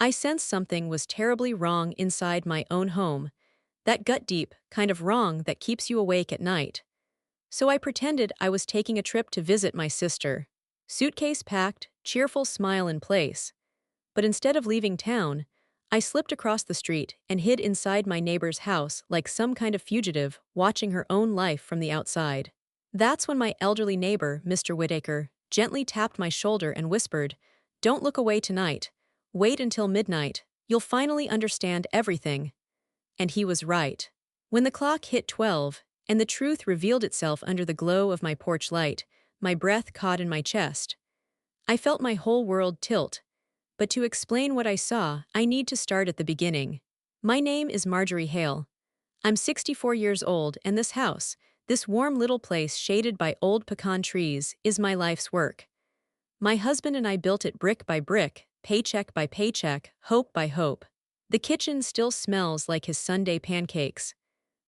I sensed something was terribly wrong inside my own home, that gut-deep kind of wrong that keeps you awake at night. So I pretended I was taking a trip to visit my sister. Suitcase packed, cheerful smile in place. But instead of leaving town, I slipped across the street and hid inside my neighbor's house like some kind of fugitive watching her own life from the outside. That's when my elderly neighbor, Mr. Whitaker, gently tapped my shoulder and whispered, "Don't look away tonight. Wait until midnight. You'll finally understand everything." And he was right. When the clock hit 12, and the truth revealed itself under the glow of my porch light, my breath caught in my chest. I felt my whole world tilt. But to explain what I saw, I need to start at the beginning. My name is Marjorie Hale. I'm 64 years old, and this house, this warm little place shaded by old pecan trees, is my life's work. My husband and I built it brick by brick, paycheck by paycheck, hope by hope. The kitchen still smells like his Sunday pancakes.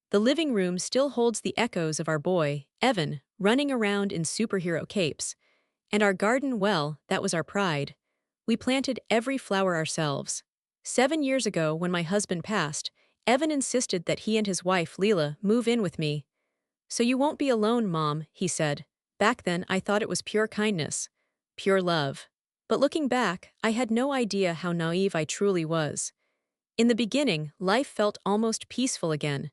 The living room still holds the echoes of our boy, Evan, running around in superhero capes. And our garden, well, that was our pride. We planted every flower ourselves. 7 years ago, when my husband passed, Evan insisted that he and his wife, Leela, move in with me. "So you won't be alone, Mom," he said. Back then, I thought it was pure kindness. Pure love. But looking back, I had no idea how naive I truly was. In the beginning, life felt almost peaceful again.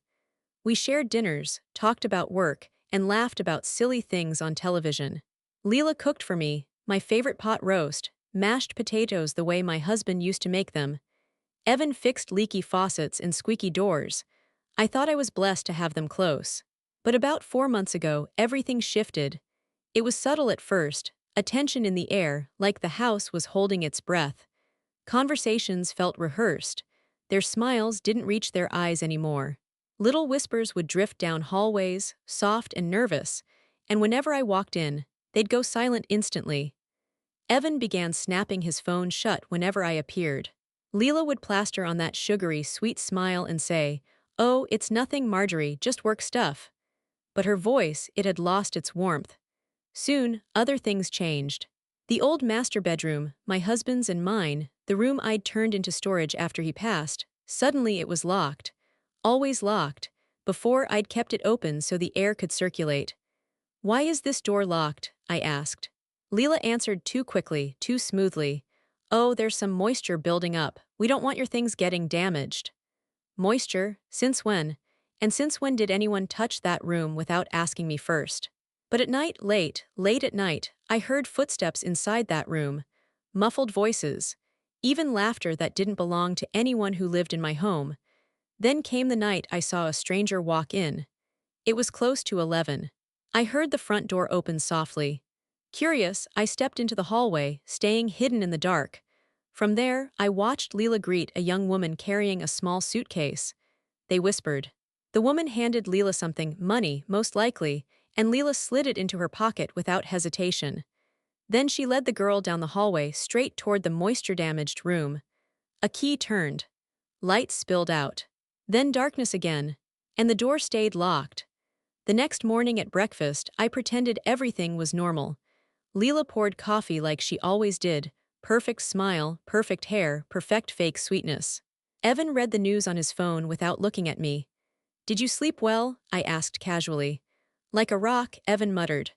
We shared dinners, talked about work, and laughed about silly things on television. Leela cooked for me, my favorite pot roast, mashed potatoes the way my husband used to make them. Evan fixed leaky faucets and squeaky doors. I thought I was blessed to have them close. But about 4 months ago, everything shifted. It was subtle at first, a tension in the air, like the house was holding its breath. Conversations felt rehearsed. Their smiles didn't reach their eyes anymore. Little whispers would drift down hallways, soft and nervous, and whenever I walked in, they'd go silent instantly. Evan began snapping his phone shut whenever I appeared. Leela would plaster on that sugary, sweet smile and say, "Oh, it's nothing, Marjorie, just work stuff." But her voice, it had lost its warmth. Soon, other things changed. The old master bedroom, my husband's and mine, the room I'd turned into storage after he passed, suddenly it was locked. Always locked. Before, I'd kept it open so the air could circulate. "Why is this door locked?" I asked. Leela answered too quickly, too smoothly. "Oh, there's some moisture building up. We don't want your things getting damaged." Moisture? Since when? And since when did anyone touch that room without asking me first? But at night, late at night, I heard footsteps inside that room. Muffled voices. Even laughter that didn't belong to anyone who lived in my home. Then came the night I saw a stranger walk in. It was close to 11. I heard the front door open softly. Curious, I stepped into the hallway, staying hidden in the dark. From there, I watched Leela greet a young woman carrying a small suitcase. They whispered. The woman handed Leela something, money, most likely, and Leela slid it into her pocket without hesitation. Then she led the girl down the hallway straight toward the moisture-damaged room. A key turned. Light spilled out. Then darkness again, and the door stayed locked. The next morning at breakfast, I pretended everything was normal. Leela poured coffee like she always did, perfect smile, perfect hair, perfect fake sweetness. Evan read the news on his phone without looking at me. "Did you sleep well?" I asked casually. "Like a rock," Evan muttered.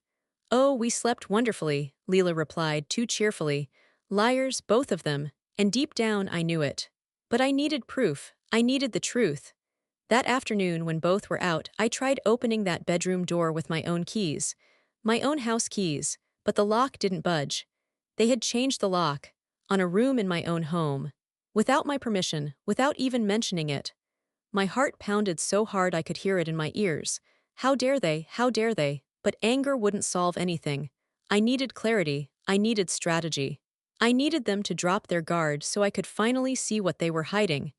"Oh, we slept wonderfully," Leela replied too cheerfully. Liars, both of them, and deep down I knew it. But I needed proof, I needed the truth. That afternoon when both were out, I tried opening that bedroom door with my own keys. My own house keys, but the lock didn't budge. They had changed the lock, on a room in my own home. Without my permission, without even mentioning it. My heart pounded so hard I could hear it in my ears. How dare they, how dare they? But anger wouldn't solve anything. I needed clarity, I needed strategy. I needed them to drop their guard so I could finally see what they were hiding.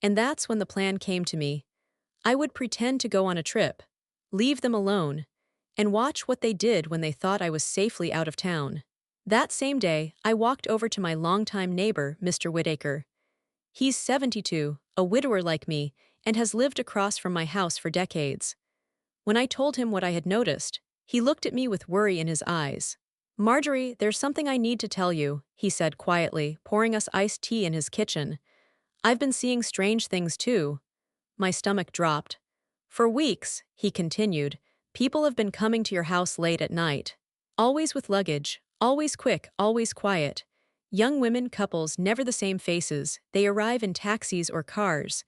And that's when the plan came to me. I would pretend to go on a trip, leave them alone, and watch what they did when they thought I was safely out of town. That same day, I walked over to my longtime neighbor, Mr. Whitaker. He's 72, a widower like me, and has lived across from my house for decades. When I told him what I had noticed, he looked at me with worry in his eyes. Marjorie, there's something I need to tell you, he said quietly, pouring us iced tea in his kitchen. I've been seeing strange things too. My stomach dropped. For weeks, he continued, people have been coming to your house late at night. Always with luggage, always quick, always quiet. Young women couples, never the same faces, they arrive in taxis or cars.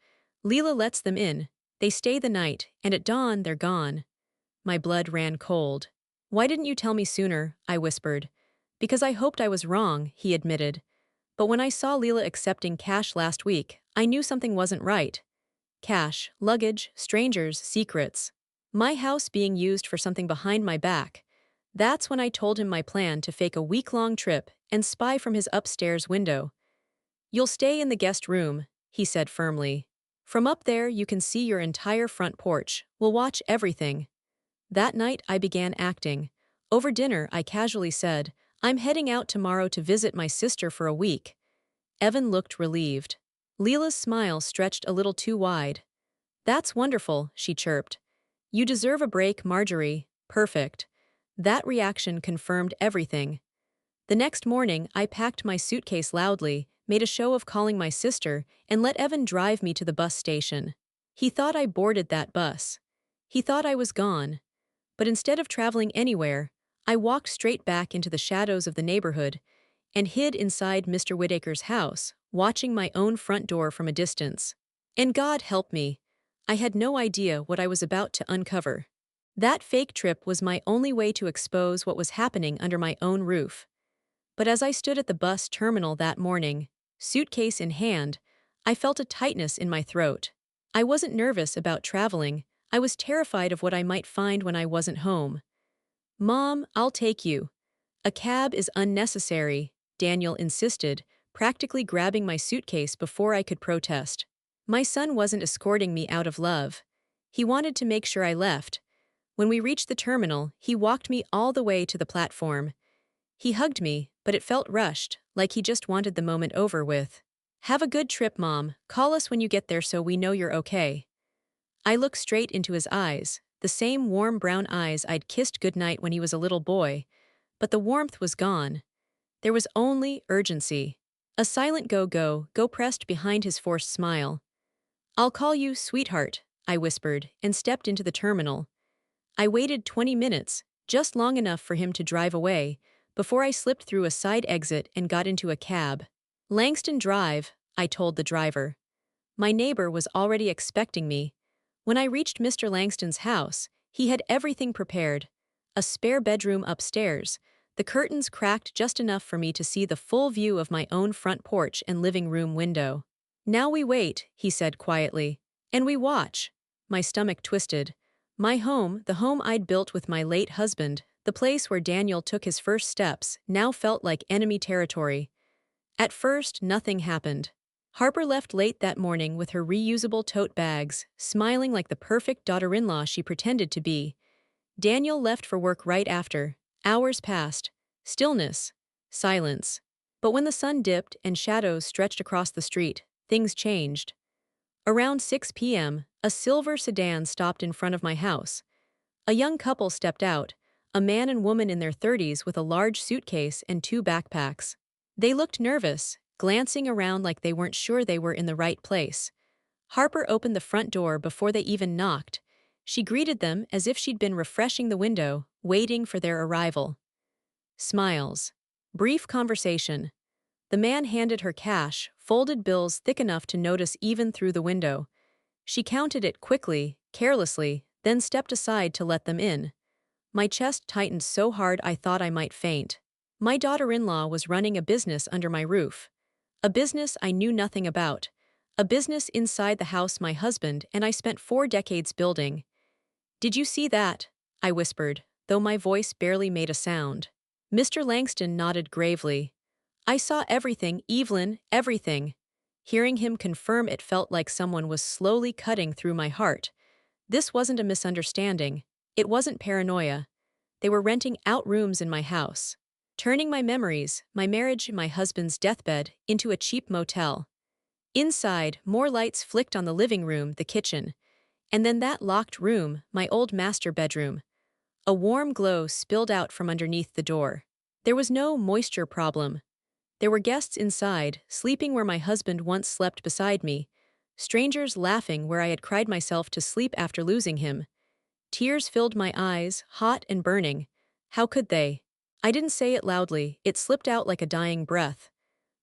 Leela lets them in, they stay the night, and at dawn they're gone. My blood ran cold. Why didn't you tell me sooner? I whispered. Because I hoped I was wrong, he admitted. But when I saw Leela accepting cash last week, I knew something wasn't right. Cash, luggage, strangers, secrets. My house being used for something behind my back. That's when I told him my plan to fake a week-long trip and spy from his upstairs window. You'll stay in the guest room, he said firmly. From up there you can see your entire front porch. We'll watch everything. That night I began acting. Over dinner I casually said, I'm heading out tomorrow to visit my sister for a week. Evan looked relieved. Leela's smile stretched a little too wide. That's wonderful, she chirped. You deserve a break, Marjorie. Perfect. That reaction confirmed everything. The next morning, I packed my suitcase loudly, made a show of calling my sister, and let Evan drive me to the bus station. He thought I boarded that bus. He thought I was gone. But instead of traveling anywhere, I walked straight back into the shadows of the neighborhood and hid inside Mr. Whittaker's house, watching my own front door from a distance. And God help me, I had no idea what I was about to uncover. That fake trip was my only way to expose what was happening under my own roof. But as I stood at the bus terminal that morning, suitcase in hand, I felt a tightness in my throat. I wasn't nervous about traveling, I was terrified of what I might find when I wasn't home. Mom, I'll take you. A cab is unnecessary, Daniel insisted, practically grabbing my suitcase before I could protest. My son wasn't escorting me out of love. He wanted to make sure I left. When we reached the terminal, he walked me all the way to the platform. He hugged me, but it felt rushed, like he just wanted the moment over with. Have a good trip, Mom. Call us when you get there so we know you're okay. I looked straight into his eyes, the same warm brown eyes I'd kissed goodnight when he was a little boy. But the warmth was gone. There was only urgency. A silent go pressed behind his forced smile. I'll call you sweetheart, I whispered, and stepped into the terminal. I waited 20 minutes, just long enough for him to drive away, before I slipped through a side exit and got into a cab. Langston Drive, I told the driver. My neighbor was already expecting me. When I reached Mr. Langston's house, he had everything prepared. A spare bedroom upstairs, the curtains cracked just enough for me to see the full view of my own front porch and living room window. Now we wait, he said quietly. And we watch. My stomach twisted. My home, the home I'd built with my late husband, the place where Daniel took his first steps, now felt like enemy territory. At first, nothing happened. Harper left late that morning with her reusable tote bags, smiling like the perfect daughter-in-law she pretended to be. Daniel left for work right after. Hours passed. Stillness. Silence. But when the sun dipped and shadows stretched across the street, things changed. Around 6 p.m., a silver sedan stopped in front of my house. A young couple stepped out, a man and woman in their 30s with a large suitcase and 2 backpacks. They looked nervous, glancing around like they weren't sure they were in the right place. Harper opened the front door before they even knocked. She greeted them as if she'd been refreshing the window, waiting for their arrival. Smiles. Brief conversation. The man handed her cash, folded bills thick enough to notice even through the window. She counted it quickly, carelessly, then stepped aside to let them in. My chest tightened so hard I thought I might faint. My daughter-in-law was running a business under my roof. A business I knew nothing about. A business inside the house my husband and I spent 4 decades building. Did you see that? I whispered, though my voice barely made a sound. Mr. Langston nodded gravely. I saw everything, Evelyn, everything. Hearing him confirm it felt like someone was slowly cutting through my heart. This wasn't a misunderstanding. It wasn't paranoia. They were renting out rooms in my house. Turning my memories, my marriage, my husband's deathbed, into a cheap motel. Inside, more lights flicked on the living room, the kitchen. And then that locked room, my old master bedroom. A warm glow spilled out from underneath the door. There was no moisture problem. There were guests inside, sleeping where my husband once slept beside me, strangers laughing where I had cried myself to sleep after losing him. Tears filled my eyes, hot and burning. How could they? I didn't say it loudly, it slipped out like a dying breath.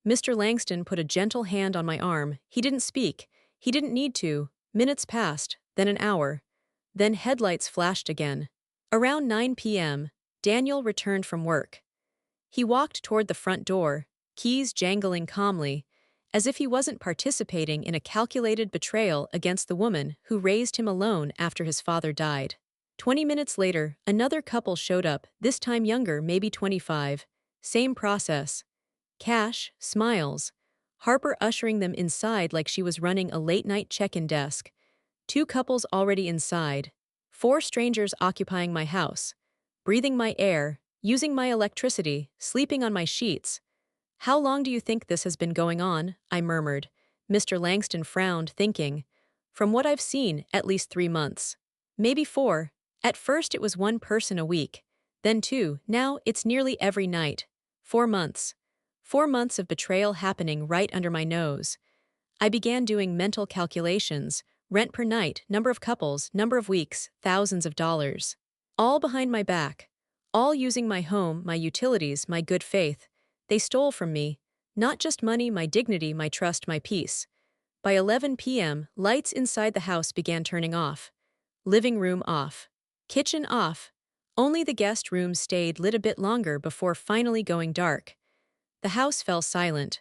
Mr. Langston put a gentle hand on my arm. He didn't speak. He didn't need to. Minutes passed, then an hour. Then headlights flashed again. Around 9 p.m., Daniel returned from work. He walked toward the front door, keys jangling calmly, as if he wasn't participating in a calculated betrayal against the woman who raised him alone after his father died. 20 minutes later, another couple showed up, this time younger, maybe 25. Same process. Cash, smiles. Harper ushering them inside like she was running a late-night check-in desk. Two couples already inside. Four strangers occupying my house. Breathing my air, using my electricity, sleeping on my sheets. How long do you think this has been going on? I murmured. Mr. Langston frowned, thinking. From what I've seen, at least 3 months. Maybe 4. At first it was one person a week. Then 2, now it's nearly every night. 4 months. 4 months of betrayal happening right under my nose. I began doing mental calculations. Rent per night, number of couples, number of weeks, thousands of dollars. All behind my back. All using my home, my utilities, my good faith. They stole from me. Not just money, my dignity, my trust, my peace. By 11 p.m., lights inside the house began turning off. Living room off. Kitchen off. Only the guest rooms stayed lit a bit longer before finally going dark. The house fell silent.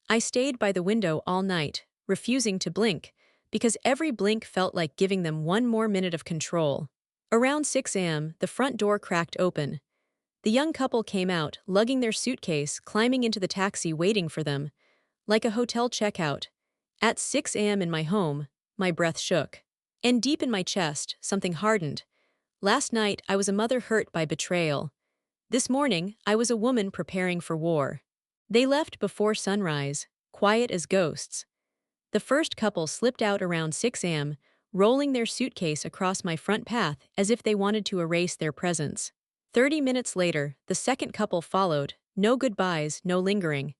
I stayed by the window all night, refusing to blink, because every blink felt like giving them one more minute of control. Around 6 a.m., the front door cracked open. The young couple came out, lugging their suitcase, climbing into the taxi waiting for them. Like a hotel checkout. At 6 a.m. in my home, my breath shook. And deep in my chest, something hardened. Last night, I was a mother hurt by betrayal. This morning, I was a woman preparing for war. They left before sunrise, quiet as ghosts. The first couple slipped out around 6 a.m., rolling their suitcase across my front path as if they wanted to erase their presence. 30 minutes later, the second couple followed, no goodbyes, no lingering.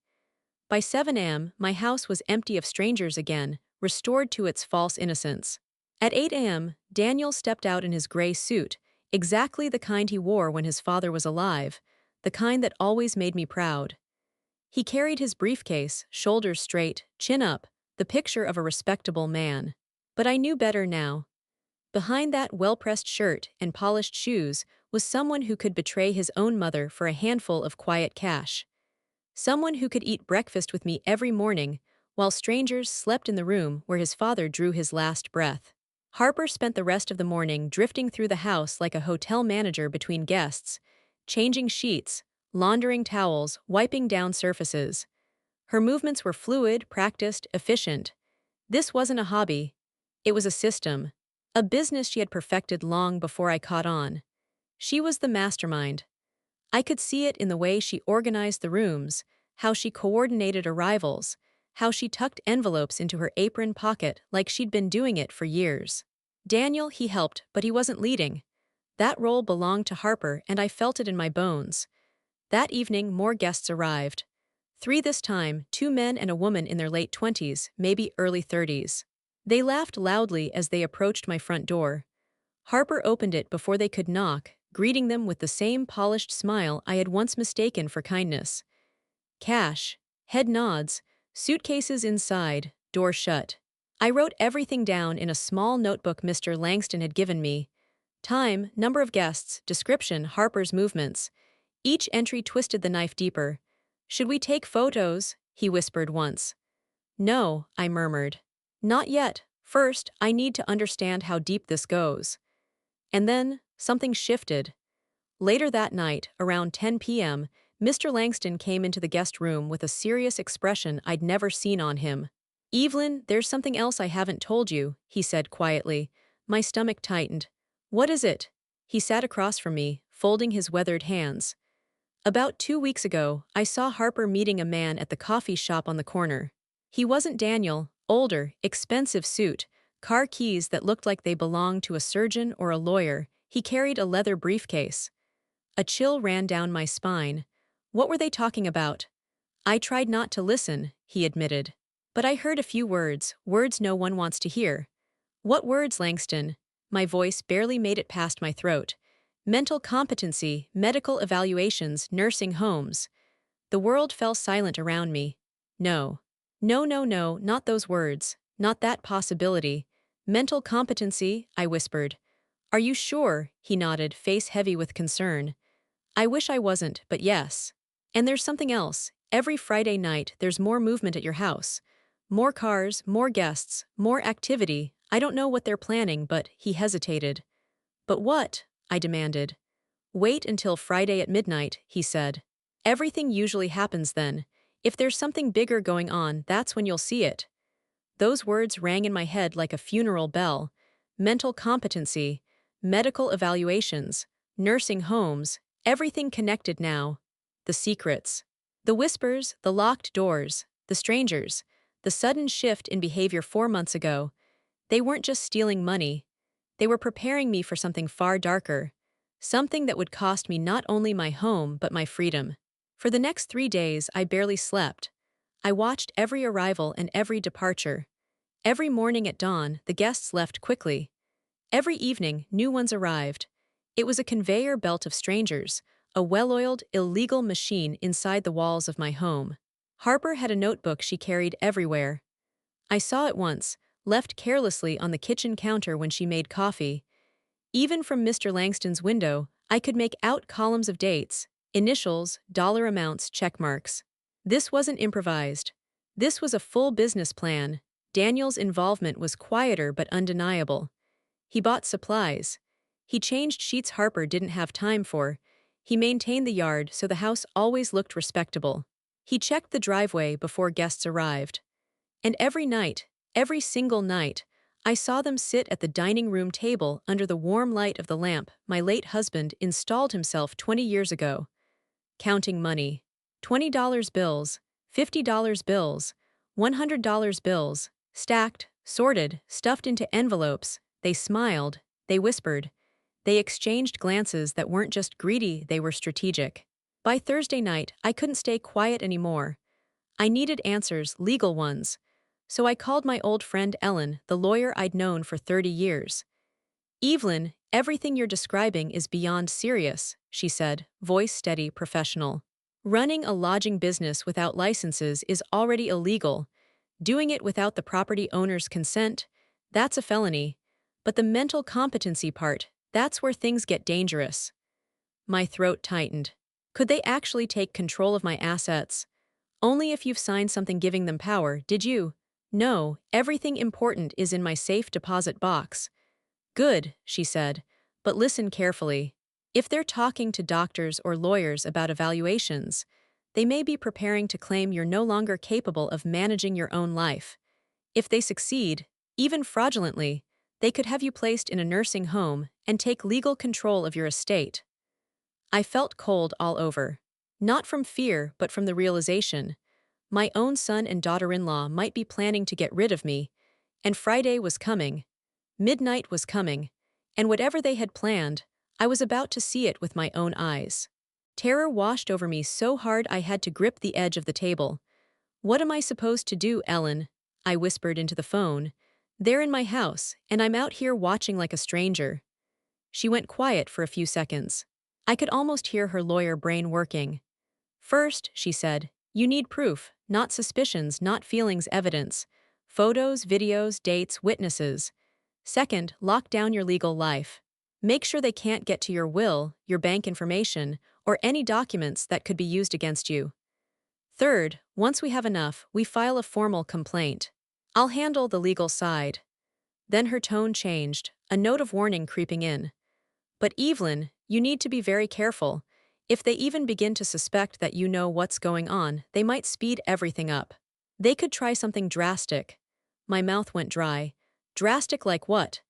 By 7 a.m., my house was empty of strangers again, restored to its false innocence. At 8 a.m., Daniel stepped out in his gray suit, exactly the kind he wore when his father was alive, the kind that always made me proud. He carried his briefcase, shoulders straight, chin up, the picture of a respectable man. But I knew better now. Behind that well-pressed shirt and polished shoes was someone who could betray his own mother for a handful of quiet cash. Someone who could eat breakfast with me every morning, while strangers slept in the room where his father drew his last breath. Harper spent the rest of the morning drifting through the house like a hotel manager between guests, changing sheets, laundering towels, wiping down surfaces. Her movements were fluid, practiced, efficient. This wasn't a hobby. It was a system. A business she had perfected long before I caught on. She was the mastermind. I could see it in the way she organized the rooms, how she coordinated arrivals, how she tucked envelopes into her apron pocket like she'd been doing it for years. Daniel, he helped, but he wasn't leading. That role belonged to Harper, and I felt it in my bones. That evening, more guests arrived. 3 this time, 2 men and a woman in their late 20s, maybe early 30s. They laughed loudly as they approached my front door. Harper opened it before they could knock, greeting them with the same polished smile I had once mistaken for kindness. Cash, head nods, suitcases inside, door shut. I wrote everything down in a small notebook Mr. Langston had given me. Time, number of guests, description, Harper's movements. Each entry twisted the knife deeper. "Should we take photos?" he whispered once. "No," I murmured. "Not yet. First, I need to understand how deep this goes." And then, something shifted. Later that night, around 10 p.m., Mr. Langston came into the guest room with a serious expression I'd never seen on him. "Evelyn, there's something else I haven't told you," he said quietly. My stomach tightened. "What is it?" He sat across from me, folding his weathered hands. "About 2 weeks ago, I saw Harper meeting a man at the coffee shop on the corner. He wasn't Daniel, older, expensive suit, car keys that looked like they belonged to a surgeon or a lawyer. He carried a leather briefcase. A chill ran down my spine. What were they talking about? I tried not to listen, he admitted. But I heard a few words, words no one wants to hear. What words, Langston? My voice barely made it past my throat. Mental competency, medical evaluations, nursing homes. The world fell silent around me. No. No, no, no, not those words. Not that possibility. Mental competency, I whispered. Are you sure? He nodded, face heavy with concern. I wish I wasn't, but yes. And there's something else. Every Friday night, there's more movement at your house. More cars, more guests, more activity. I don't know what they're planning, but he hesitated. But what? I demanded. Wait until Friday at midnight, he said. Everything usually happens then. If there's something bigger going on, that's when you'll see it. Those words rang in my head like a funeral bell. Mental competency, medical evaluations, nursing homes, everything connected now. The secrets. The whispers, the locked doors, the strangers, the sudden shift in behavior 4 months ago. They weren't just stealing money. They were preparing me for something far darker. Something that would cost me not only my home but my freedom. For the next 3 days, I barely slept. I watched every arrival and every departure. Every morning at dawn, the guests left quickly. Every evening, new ones arrived. It was a conveyor belt of strangers, a well-oiled, illegal machine inside the walls of my home. Harper had a notebook she carried everywhere. I saw it once, left carelessly on the kitchen counter when she made coffee. Even from Mr. Langston's window, I could make out columns of dates, initials, dollar amounts, check marks. This wasn't improvised. This was a full business plan. Daniel's involvement was quieter but undeniable. He bought supplies. He changed sheets Harper didn't have time for. He maintained the yard so the house always looked respectable. He checked the driveway before guests arrived. And every night, every single night, I saw them sit at the dining room table under the warm light of the lamp my late husband installed himself 20 years ago. Counting money. $20 bills, $50 bills, $100 bills, stacked, sorted, stuffed into envelopes. They smiled, they whispered. They exchanged glances that weren't just greedy, they were strategic. By Thursday night, I couldn't stay quiet anymore. I needed answers, legal ones. So I called my old friend Ellen, the lawyer I'd known for 30 years. Evelyn, everything you're describing is beyond serious, she said, voice steady, professional. Running a lodging business without licenses is already illegal. Doing it without the property owner's consent, that's a felony. But the mental competency part, that's where things get dangerous. My throat tightened. Could they actually take control of my assets? Only if you've signed something giving them power, did you? No, everything important is in my safe deposit box. Good, she said, but listen carefully. If they're talking to doctors or lawyers about evaluations, they may be preparing to claim you're no longer capable of managing your own life. If they succeed, even fraudulently, they could have you placed in a nursing home and take legal control of your estate. I felt cold all over. Not from fear, but from the realization. My own son and daughter-in-law might be planning to get rid of me, and Friday was coming. Midnight was coming, and whatever they had planned, I was about to see it with my own eyes. Terror washed over me so hard I had to grip the edge of the table. What am I supposed to do, Ellen? I whispered into the phone. They're in my house, and I'm out here watching like a stranger. She went quiet for a few seconds. I could almost hear her lawyer brain working. First, she said, you need proof, not suspicions, not feelings, evidence. Photos, videos, dates, witnesses. Second, lock down your legal life. Make sure they can't get to your will, your bank information, or any documents that could be used against you. Third, once we have enough, we file a formal complaint. I'll handle the legal side. Then her tone changed, a note of warning creeping in. But Evelyn, you need to be very careful. If they even begin to suspect that you know what's going on, they might speed everything up. They could try something drastic. My mouth went dry. Drastic like what?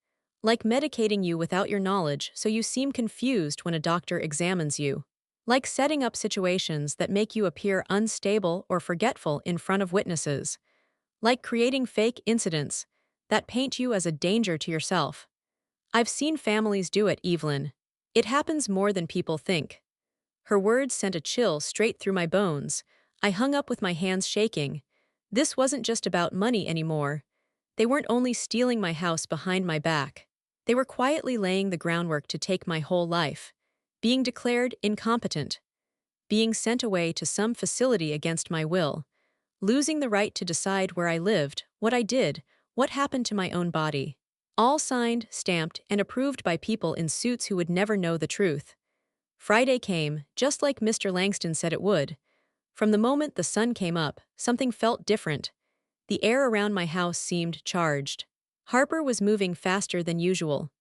Like medicating you without your knowledge so you seem confused when a doctor examines you. Like setting up situations that make you appear unstable or forgetful in front of witnesses. Like creating fake incidents that paint you as a danger to yourself. I've seen families do it, Evelyn. It happens more than people think. Her words sent a chill straight through my bones. I hung up with my hands shaking. This wasn't just about money anymore. They weren't only stealing my house behind my back. They were quietly laying the groundwork to take my whole life. Being declared incompetent. Being sent away to some facility against my will. Losing the right to decide where I lived, what I did, what happened to my own body. All signed, stamped, and approved by people in suits who would never know the truth. Friday came, just like Mr. Langston said it would. From the moment the sun came up, something felt different. The air around my house seemed charged. Harper was moving faster than usual.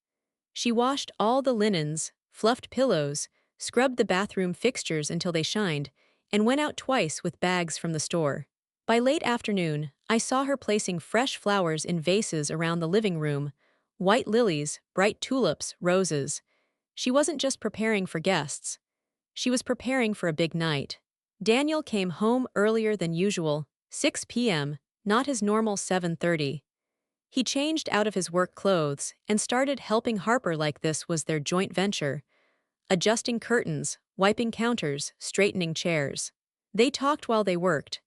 She washed all the linens, fluffed pillows, scrubbed the bathroom fixtures until they shined, and went out twice with bags from the store. By late afternoon, I saw her placing fresh flowers in vases around the living room, white lilies, bright tulips, roses. She wasn't just preparing for guests. She was preparing for a big night. Daniel came home earlier than usual, 6 p.m., not his normal 7:30. He changed out of his work clothes and started helping Harper like this was their joint venture, adjusting curtains, wiping counters, straightening chairs. They talked while they worked.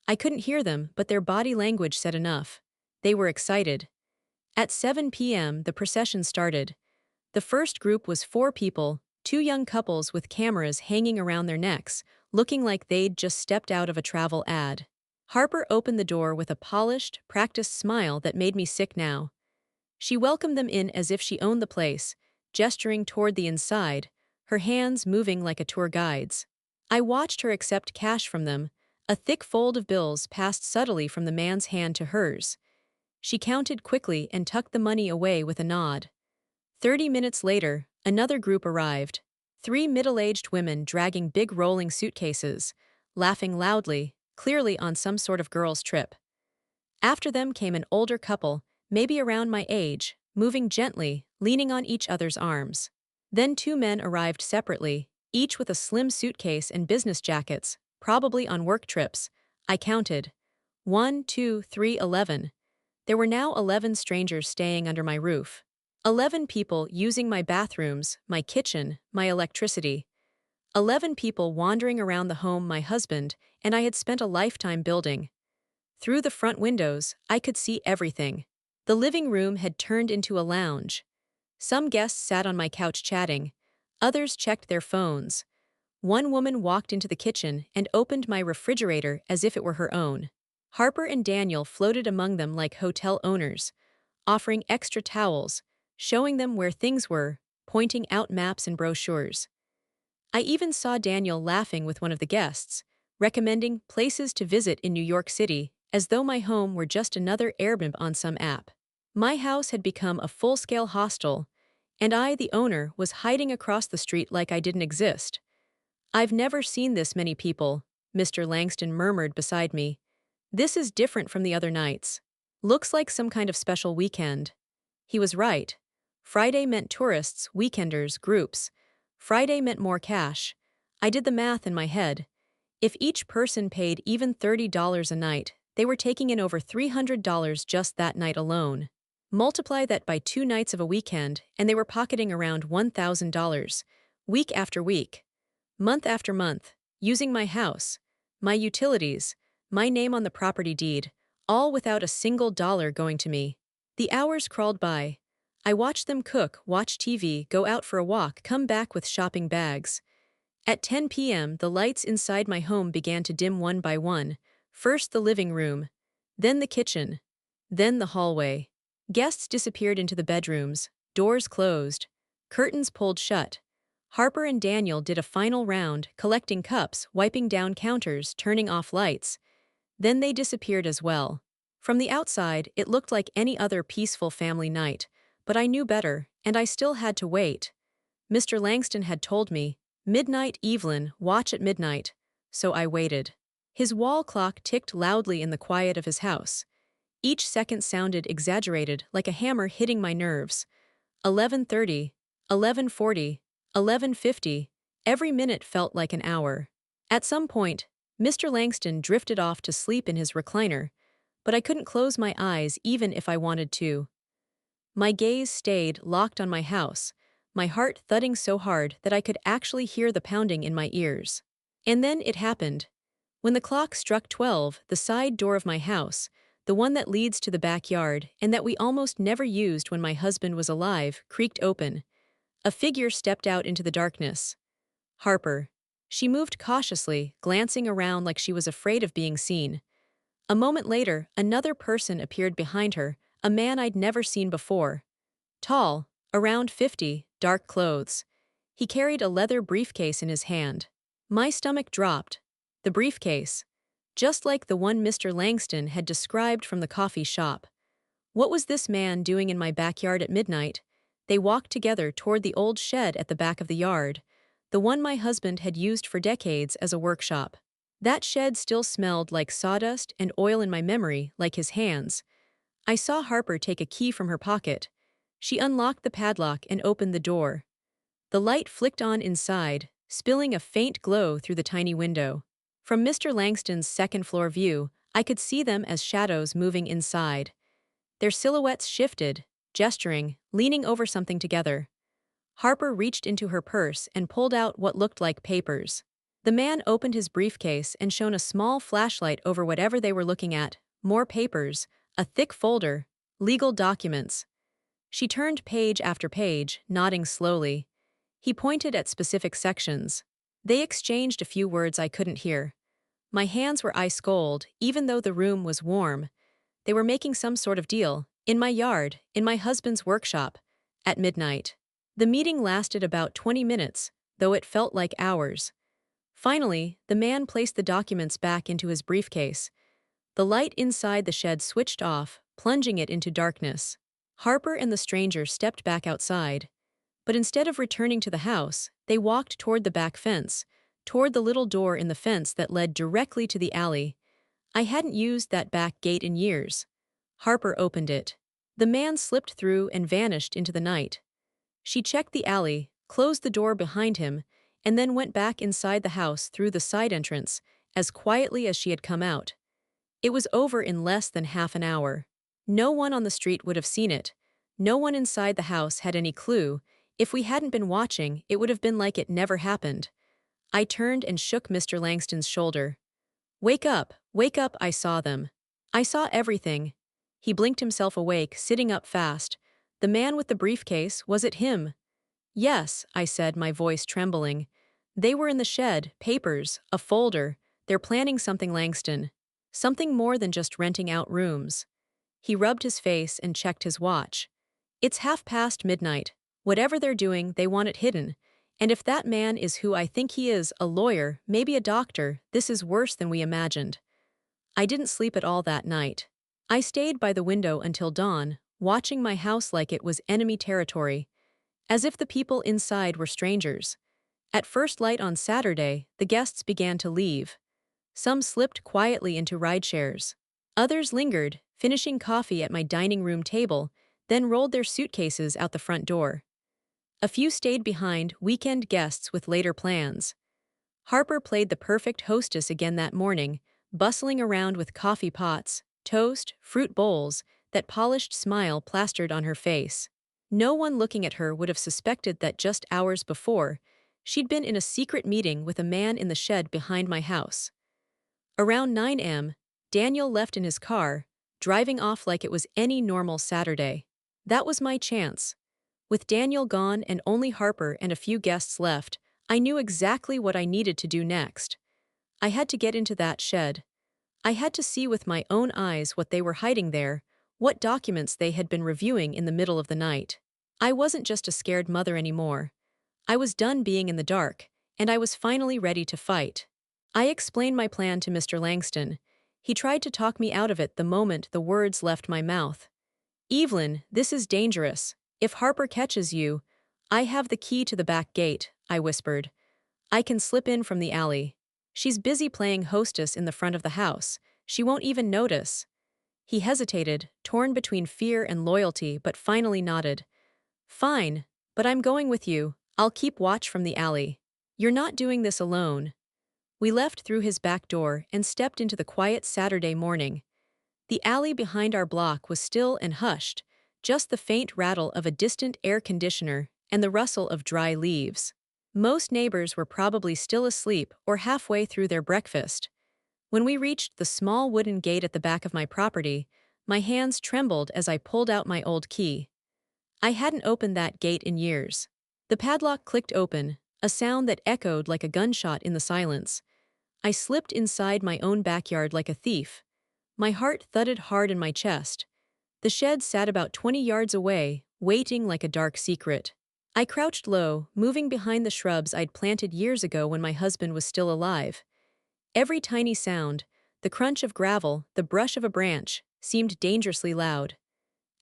I couldn't hear them, but their body language said enough. They were excited. At 7 p.m., the procession started. The first group was 4 people, 2 young couples with cameras hanging around their necks, looking like they'd just stepped out of a travel ad. Harper opened the door with a polished, practiced smile that made me sick now. She welcomed them in as if she owned the place, gesturing toward the inside, her hands moving like a tour guide's. I watched her accept cash from them. A thick fold of bills passed subtly from the man's hand to hers. She counted quickly and tucked the money away with a nod. 30 minutes later, another group arrived. 3 middle-aged women dragging big rolling suitcases, laughing loudly, clearly on some sort of girls' trip. After them came an older couple, maybe around my age, moving gently, leaning on each other's arms. Then 2 men arrived separately, each with a slim suitcase and business jackets, probably on work trips. I counted. 1, 2, 3, 11. There were now 11 strangers staying under my roof. 11 people using my bathrooms, my kitchen, my electricity. 11 people wandering around the home my husband and I had spent a lifetime building. Through the front windows, I could see everything. The living room had turned into a lounge. Some guests sat on my couch chatting. Others checked their phones. One woman walked into the kitchen and opened my refrigerator as if it were her own. Harper and Daniel floated among them like hotel owners, offering extra towels, showing them where things were, pointing out maps and brochures. I even saw Daniel laughing with one of the guests, recommending places to visit in New York City, as though my home were just another Airbnb on some app. My house had become a full-scale hostel, and I, the owner, was hiding across the street like I didn't exist. "I've never seen this many people," Mr. Langston murmured beside me. "This is different from the other nights. Looks like some kind of special weekend." He was right. Friday meant tourists, weekenders, groups. Friday meant more cash. I did the math in my head. If each person paid even $30 a night, they were taking in over $300 just that night alone. Multiply that by 2 nights of a weekend, and they were pocketing around $1,000, week after week, month after month, using my house, my utilities, my name on the property deed, all without a single dollar going to me. The hours crawled by. I watched them cook, watch TV, go out for a walk, come back with shopping bags. At 10 p.m., the lights inside my home began to dim one by one, first the living room, then the kitchen, then the hallway. Guests disappeared into the bedrooms, doors closed, curtains pulled shut. Harper and Daniel did a final round, collecting cups, wiping down counters, turning off lights. Then they disappeared as well. From the outside, it looked like any other peaceful family night, but I knew better, and I still had to wait. Mr. Langston had told me, "Midnight, Evelyn, watch at midnight," so I waited. His wall clock ticked loudly in the quiet of his house. Each second sounded exaggerated, like a hammer hitting my nerves. 11:30, 11:40, 11:50. Every minute felt like an hour. At some point, Mr. Langston drifted off to sleep in his recliner, but I couldn't close my eyes even if I wanted to. My gaze stayed locked on my house, my heart thudding so hard that I could actually hear the pounding in my ears. And then it happened. When the clock struck 12, the side door of my house, the one that leads to the backyard and that we almost never used when my husband was alive, creaked open. A figure stepped out into the darkness. Harper. She moved cautiously, glancing around like she was afraid of being seen. A moment later, another person appeared behind her, a man I'd never seen before. Tall, around 50, dark clothes. He carried a leather briefcase in his hand. My stomach dropped. The briefcase. Just like the one Mr. Langston had described from the coffee shop. What was this man doing in my backyard at midnight? They walked together toward the old shed at the back of the yard, the one my husband had used for decades as a workshop. That shed still smelled like sawdust and oil in my memory, like his hands. I saw Harper take a key from her pocket. She unlocked the padlock and opened the door. The light flicked on inside, spilling a faint glow through the tiny window. From Mr. Langston's second-floor view, I could see them as shadows moving inside. Their silhouettes shifted, gesturing, leaning over something together. Harper reached into her purse and pulled out what looked like papers. The man opened his briefcase and shone a small flashlight over whatever they were looking at. More papers, a thick folder, legal documents. She turned page after page, nodding slowly. He pointed at specific sections. They exchanged a few words I couldn't hear. My hands were ice cold, even though the room was warm. They were making some sort of deal, in my yard, in my husband's workshop, at midnight. The meeting lasted about 20 minutes, though it felt like hours. Finally, the man placed the documents back into his briefcase. The light inside the shed switched off, plunging it into darkness. Harper and the stranger stepped back outside. But instead of returning to the house, they walked toward the back fence, toward the little door in the fence that led directly to the alley. I hadn't used that back gate in years. Harper opened it. The man slipped through and vanished into the night. She checked the alley, closed the door behind him, and then went back inside the house through the side entrance, as quietly as she had come out. It was over in less than half an hour. No one on the street would have seen it. No one inside the house had any clue. If we hadn't been watching, it would have been like it never happened. I turned and shook Mr. Langston's shoulder. Wake up, I saw them. I saw everything. He blinked himself awake, sitting up fast. The man with the briefcase, was it him? Yes, I said, my voice trembling. They were in the shed, papers, a folder. They're planning something, Langston. Something more than just renting out rooms. He rubbed his face and checked his watch. It's midnight. Whatever they're doing, they want it hidden. And if that man is who I think he is, a lawyer, maybe a doctor, this is worse than we imagined. I didn't sleep at all that night. I stayed by the window until dawn, watching my house like it was enemy territory, as if the people inside were strangers. At first light on Saturday, the guests began to leave. Some slipped quietly into rideshares. Others lingered, finishing coffee at my dining room table, then rolled their suitcases out the front door. A few stayed behind, weekend guests with later plans. Harper played the perfect hostess again that morning, bustling around with coffee pots, toast, fruit bowls, that polished smile plastered on her face. No one looking at her would have suspected that just hours before, she'd been in a secret meeting with a man in the shed behind my house. Around 9 a.m., Daniel left in his car, driving off like it was any normal Saturday. That was my chance. With Daniel gone and only Harper and a few guests left, I knew exactly what I needed to do next. I had to get into that shed. I had to see with my own eyes what they were hiding there, what documents they had been reviewing in the middle of the night. I wasn't just a scared mother anymore. I was done being in the dark, and I was finally ready to fight. I explained my plan to Mr. Langston. He tried to talk me out of it the moment the words left my mouth. Evelyn, this is dangerous. If Harper catches you, I have the key to the back gate, I whispered. I can slip in from the alley. She's busy playing hostess in the front of the house. She won't even notice. He hesitated, torn between fear and loyalty, but finally nodded. Fine, but I'm going with you. I'll keep watch from the alley. You're not doing this alone. We left through his back door and stepped into the quiet Saturday morning. The alley behind our block was still and hushed, just the faint rattle of a distant air conditioner and the rustle of dry leaves. Most neighbors were probably still asleep or halfway through their breakfast. When we reached the small wooden gate at the back of my property, my hands trembled as I pulled out my old key. I hadn't opened that gate in years. The padlock clicked open, a sound that echoed like a gunshot in the silence. I slipped inside my own backyard like a thief. My heart thudded hard in my chest. The shed sat about 20 yards away, waiting like a dark secret. I crouched low, moving behind the shrubs I'd planted years ago when my husband was still alive. Every tiny sound, the crunch of gravel, the brush of a branch, seemed dangerously loud.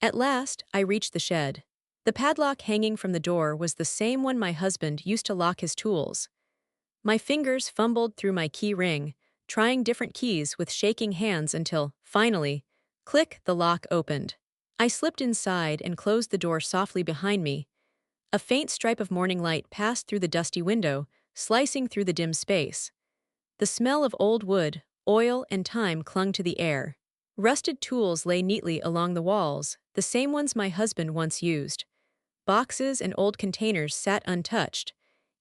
At last, I reached the shed. The padlock hanging from the door was the same one my husband used to lock his tools. My fingers fumbled through my key ring, trying different keys with shaking hands until, finally, click, the lock opened. I slipped inside and closed the door softly behind me. A faint stripe of morning light passed through the dusty window, slicing through the dim space. The smell of old wood, oil, and time clung to the air. Rusted tools lay neatly along the walls, the same ones my husband once used. Boxes and old containers sat untouched.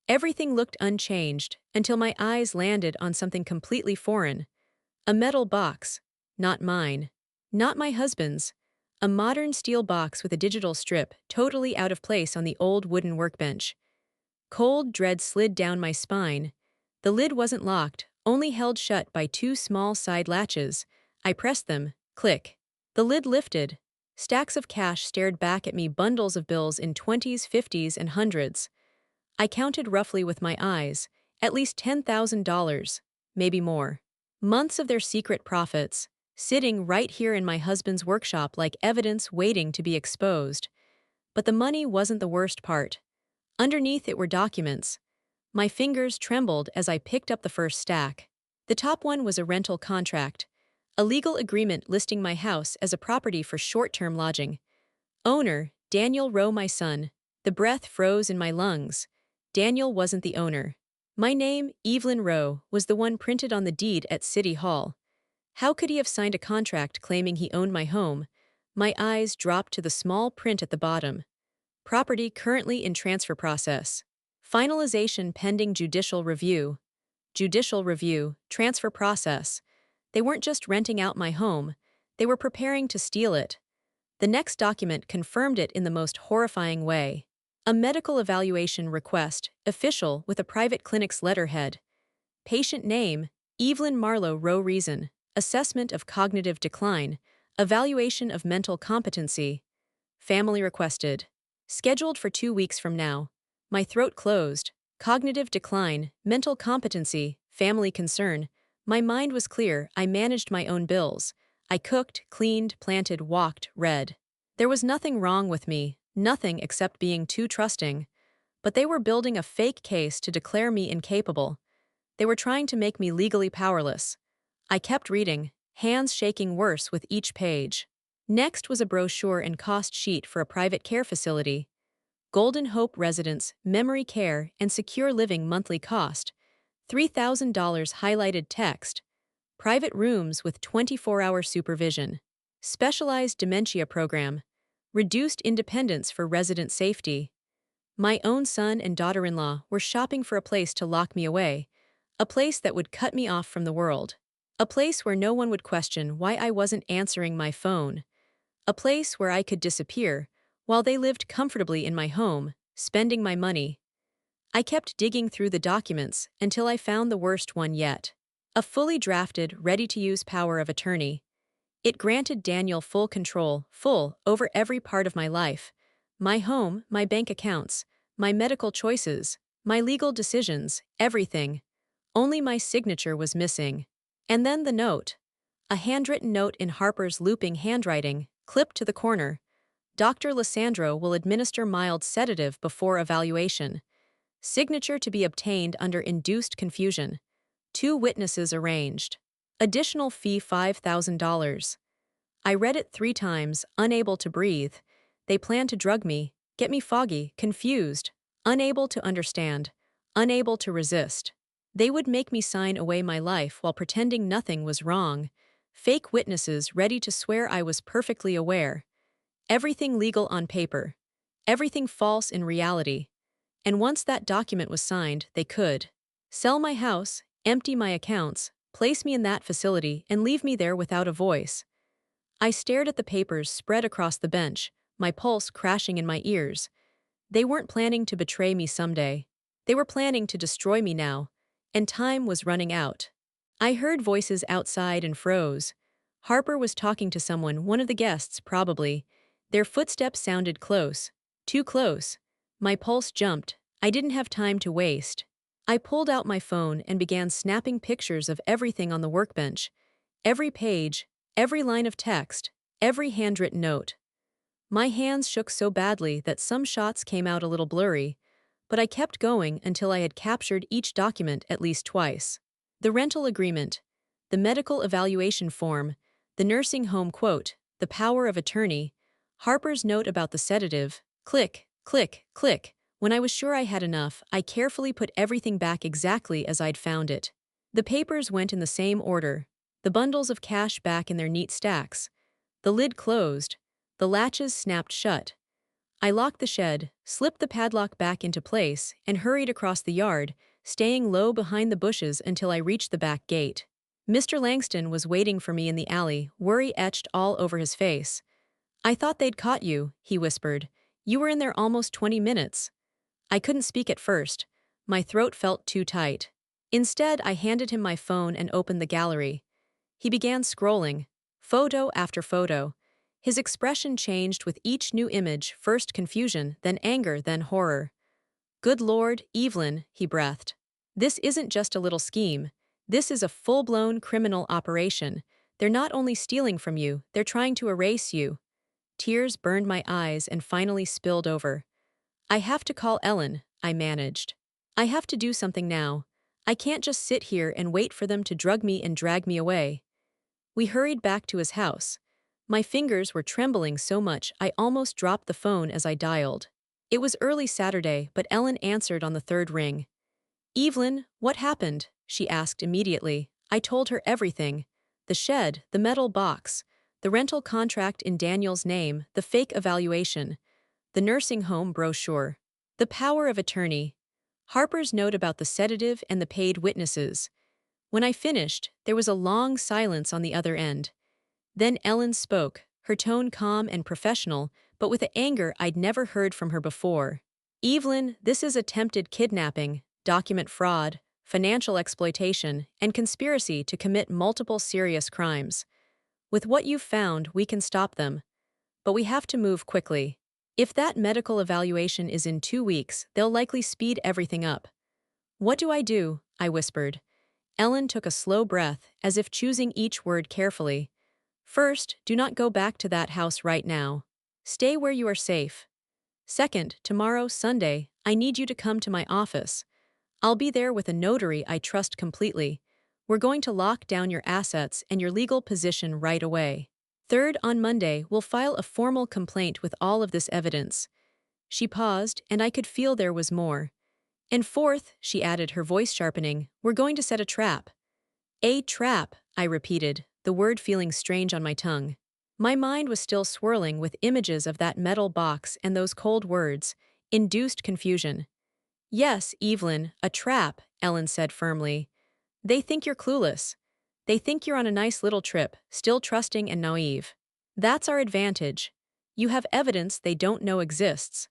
Everything looked unchanged until my eyes landed on something completely foreign. A metal box. Not mine. Not my husband's. A modern steel box with a digital strip, totally out of place on the old wooden workbench. Cold dread slid down my spine. The lid wasn't locked, only held shut by two small side latches. I pressed them. Click. The lid lifted. Stacks of cash stared back at me, bundles of bills in 20s, 50s, and hundreds. I counted roughly with my eyes, at least $10,000, maybe more. Months of their secret profits, sitting right here in my husband's workshop like evidence waiting to be exposed. But the money wasn't the worst part. Underneath it were documents. My fingers trembled as I picked up the first stack. The top one was a rental contract, a legal agreement listing my house as a property for short-term lodging. Owner, Daniel Rowe, my son. The breath froze in my lungs. Daniel wasn't the owner. My name, Evelyn Rowe, was the one printed on the deed at City Hall. How could he have signed a contract claiming he owned my home? My eyes dropped to the small print at the bottom. Property currently in transfer process. Finalization pending judicial review. Judicial review, transfer process. They weren't just renting out my home, they were preparing to steal it. The next document confirmed it in the most horrifying way. A medical evaluation request, official with a private clinic's letterhead. Patient name, Evelyn Marlowe Rowe. Reason, assessment of cognitive decline, evaluation of mental competency. Family requested. Scheduled for 2 weeks from now. My throat closed. Cognitive decline, mental competency, family concern. My mind was clear. I managed my own bills. I cooked, cleaned, planted, walked, read. There was nothing wrong with me, nothing except being too trusting. But they were building a fake case to declare me incapable. They were trying to make me legally powerless. I kept reading, hands shaking worse with each page. Next was a brochure and cost sheet for a private care facility. Golden Hope Residence, Memory Care, and Secure Living monthly cost. $3,000 highlighted text. Private rooms with 24-hour supervision. Specialized dementia program. Reduced independence for resident safety. My own son and daughter-in-law were shopping for a place to lock me away. A place that would cut me off from the world. A place where no one would question why I wasn't answering my phone. A place where I could disappear, while they lived comfortably in my home, spending my money. I kept digging through the documents until I found the worst one yet. A fully drafted, ready-to-use power of attorney. It granted Daniel full control, over every part of my life. My home, my bank accounts, my medical choices, my legal decisions, everything. Only my signature was missing. And then the note. A handwritten note in Harper's looping handwriting, clipped to the corner. Dr. Lissandro will administer mild sedative before evaluation. Signature to be obtained under induced confusion. 2 witnesses arranged. Additional fee $5,000. I read it 3 times, unable to breathe. They plan to drug me, get me foggy, confused, unable to understand, unable to resist. They would make me sign away my life while pretending nothing was wrong. Fake witnesses ready to swear I was perfectly aware. Everything legal on paper. everything false in reality. And once that document was signed, they could sell my house, empty my accounts, place me in that facility, and leave me there without a voice. I stared at the papers spread across the bench, my pulse crashing in my ears. They weren't planning to betray me someday. They were planning to destroy me now, and time was running out. I heard voices outside and froze. Harper was talking to someone, one of the guests, probably. Their footsteps sounded close. Too close. My pulse jumped. I didn't have time to waste. I pulled out my phone and began snapping pictures of everything on the workbench. Every page, every line of text, every handwritten note. My hands shook so badly that some shots came out a little blurry, but I kept going until I had captured each document at least twice. The rental agreement, the medical evaluation form, the nursing home quote, the power of attorney, Harper's note about the sedative, click, click, click. When I was sure I had enough, I carefully put everything back exactly as I'd found it. The papers went in the same order, the bundles of cash back in their neat stacks. The lid closed, the latches snapped shut. I locked the shed, slipped the padlock back into place, and hurried across the yard, staying low behind the bushes until I reached the back gate. Mr. Langston was waiting for me in the alley, worry etched all over his face. "I thought they'd caught you," he whispered. "You were in there almost 20 minutes." I couldn't speak at first. My throat felt too tight. Instead, I handed him my phone and opened the gallery. He began scrolling, photo after photo. His expression changed with each new image, first confusion, then anger, then horror. "Good Lord, Evelyn," he breathed. "This isn't just a little scheme. This is a full-blown criminal operation. They're not only stealing from you, they're trying to erase you." Tears burned my eyes and finally spilled over. "I have to call Ellen," I managed. "I have to do something now. I can't just sit here and wait for them to drug me and drag me away." We hurried back to his house. My fingers were trembling so much I almost dropped the phone as I dialed. It was early Saturday, but Ellen answered on the third ring. "Evelyn, what happened?" she asked immediately. I told her everything. The shed, the metal box, the rental contract in Daniel's name, the fake evaluation, the nursing home brochure, the power of attorney, Harper's note about the sedative and the paid witnesses. When I finished, there was a long silence on the other end. Then Ellen spoke, her tone calm and professional, but with an anger I'd never heard from her before. "Evelyn, this is attempted kidnapping, document fraud, financial exploitation, and conspiracy to commit multiple serious crimes. With what you've found, we can stop them. But we have to move quickly. If that medical evaluation is in 2 weeks, they'll likely speed everything up." "What do I do?" I whispered. Ellen took a slow breath, as if choosing each word carefully. "First, do not go back to that house right now. Stay where you are safe. Second, tomorrow, Sunday, I need you to come to my office. I'll be there with a notary I trust completely. We're going to lock down your assets and your legal position right away. Third, on Monday, we'll file a formal complaint with all of this evidence." She paused, and I could feel there was more. "And fourth," she added, her voice sharpening, "we're going to set a trap." "A trap," I repeated, the word feeling strange on my tongue. My mind was still swirling with images of that metal box and those cold words, induced confusion. "Yes, Evelyn, a trap," Ellen said firmly. "They think you're clueless. They think you're on a nice little trip, still trusting and naive. That's our advantage. You have evidence they don't know exists.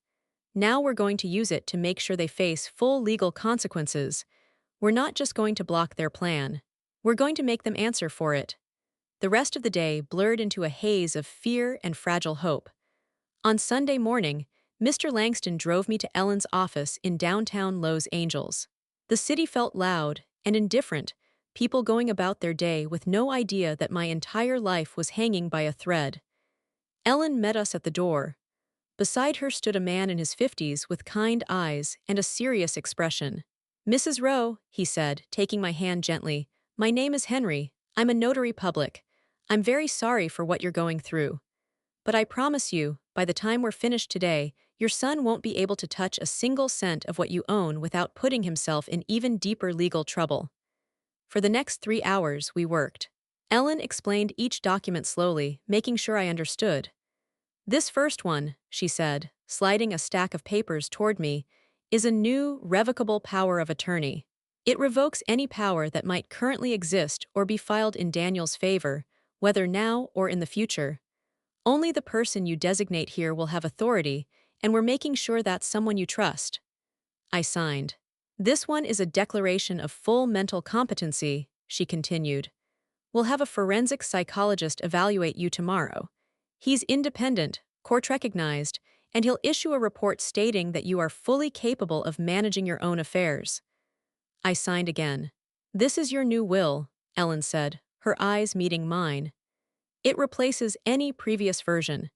Now we're going to use it to make sure they face full legal consequences. We're not just going to block their plan. We're going to make them answer for it." The rest of the day blurred into a haze of fear and fragile hope. On Sunday morning, Mr. Langston drove me to Ellen's office in downtown Los Angeles. The city felt loud and indifferent, people going about their day with no idea that my entire life was hanging by a thread. Ellen met us at the door. Beside her stood a man in his 50s with kind eyes and a serious expression. "Mrs. Rowe," he said, taking my hand gently, "my name is Henry. I'm a notary public. I'm very sorry for what you're going through. But I promise you, by the time we're finished today, your son won't be able to touch a single cent of what you own without putting himself in even deeper legal trouble." For the next 3 hours, we worked. Ellen explained each document slowly, making sure I understood. "This first one," she said, sliding a stack of papers toward me, is a new, revocable power of attorney. It revokes any power that might currently exist or be filed in Daniel's favor, whether now or in the future. Only the person you designate here will have authority, and we're making sure that's someone you trust. I signed. This one is a declaration of full mental competency, she continued. We'll have a forensic psychologist evaluate you tomorrow. He's independent, court-recognized, and he'll issue a report stating that you are fully capable of managing your own affairs. I signed again. This is your new will, Ellen said, her eyes meeting mine. It replaces any previous version.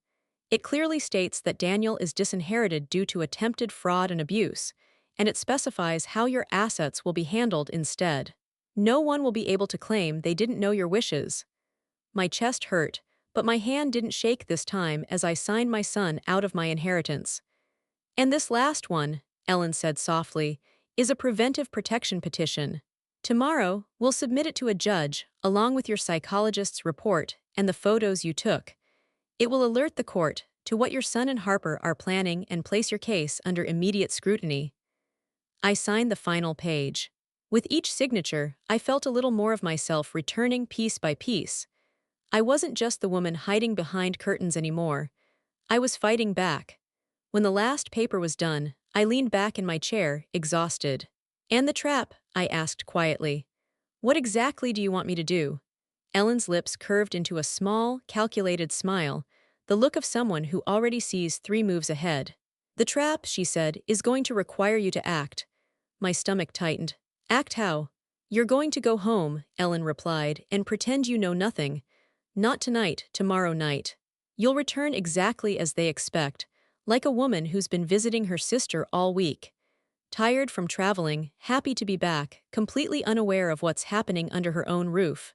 It clearly states that Daniel is disinherited due to attempted fraud and abuse, and it specifies how your assets will be handled instead. No one will be able to claim they didn't know your wishes. My chest hurt, but my hand didn't shake this time as I signed my son out of my inheritance. And this last one, Ellen said softly, is a preventive protection petition. Tomorrow, we'll submit it to a judge, along with your psychologist's report and the photos you took. It will alert the court to what your son and Harper are planning and place your case under immediate scrutiny. I signed the final page. With each signature, I felt a little more of myself returning piece by piece. I wasn't just the woman hiding behind curtains anymore. I was fighting back. When the last paper was done, I leaned back in my chair, exhausted. "And the trap?" I asked quietly. "What exactly do you want me to do?" Ellen's lips curved into a small, calculated smile, the look of someone who already sees 3 moves ahead. "The trap," she said, "is going to require you to act." My stomach tightened. "Act how?" "You're going to go home," Ellen replied, "and pretend you know nothing. Not tonight, tomorrow night. You'll return exactly as they expect, like a woman who's been visiting her sister all week. Tired from traveling, happy to be back, completely unaware of what's happening under her own roof."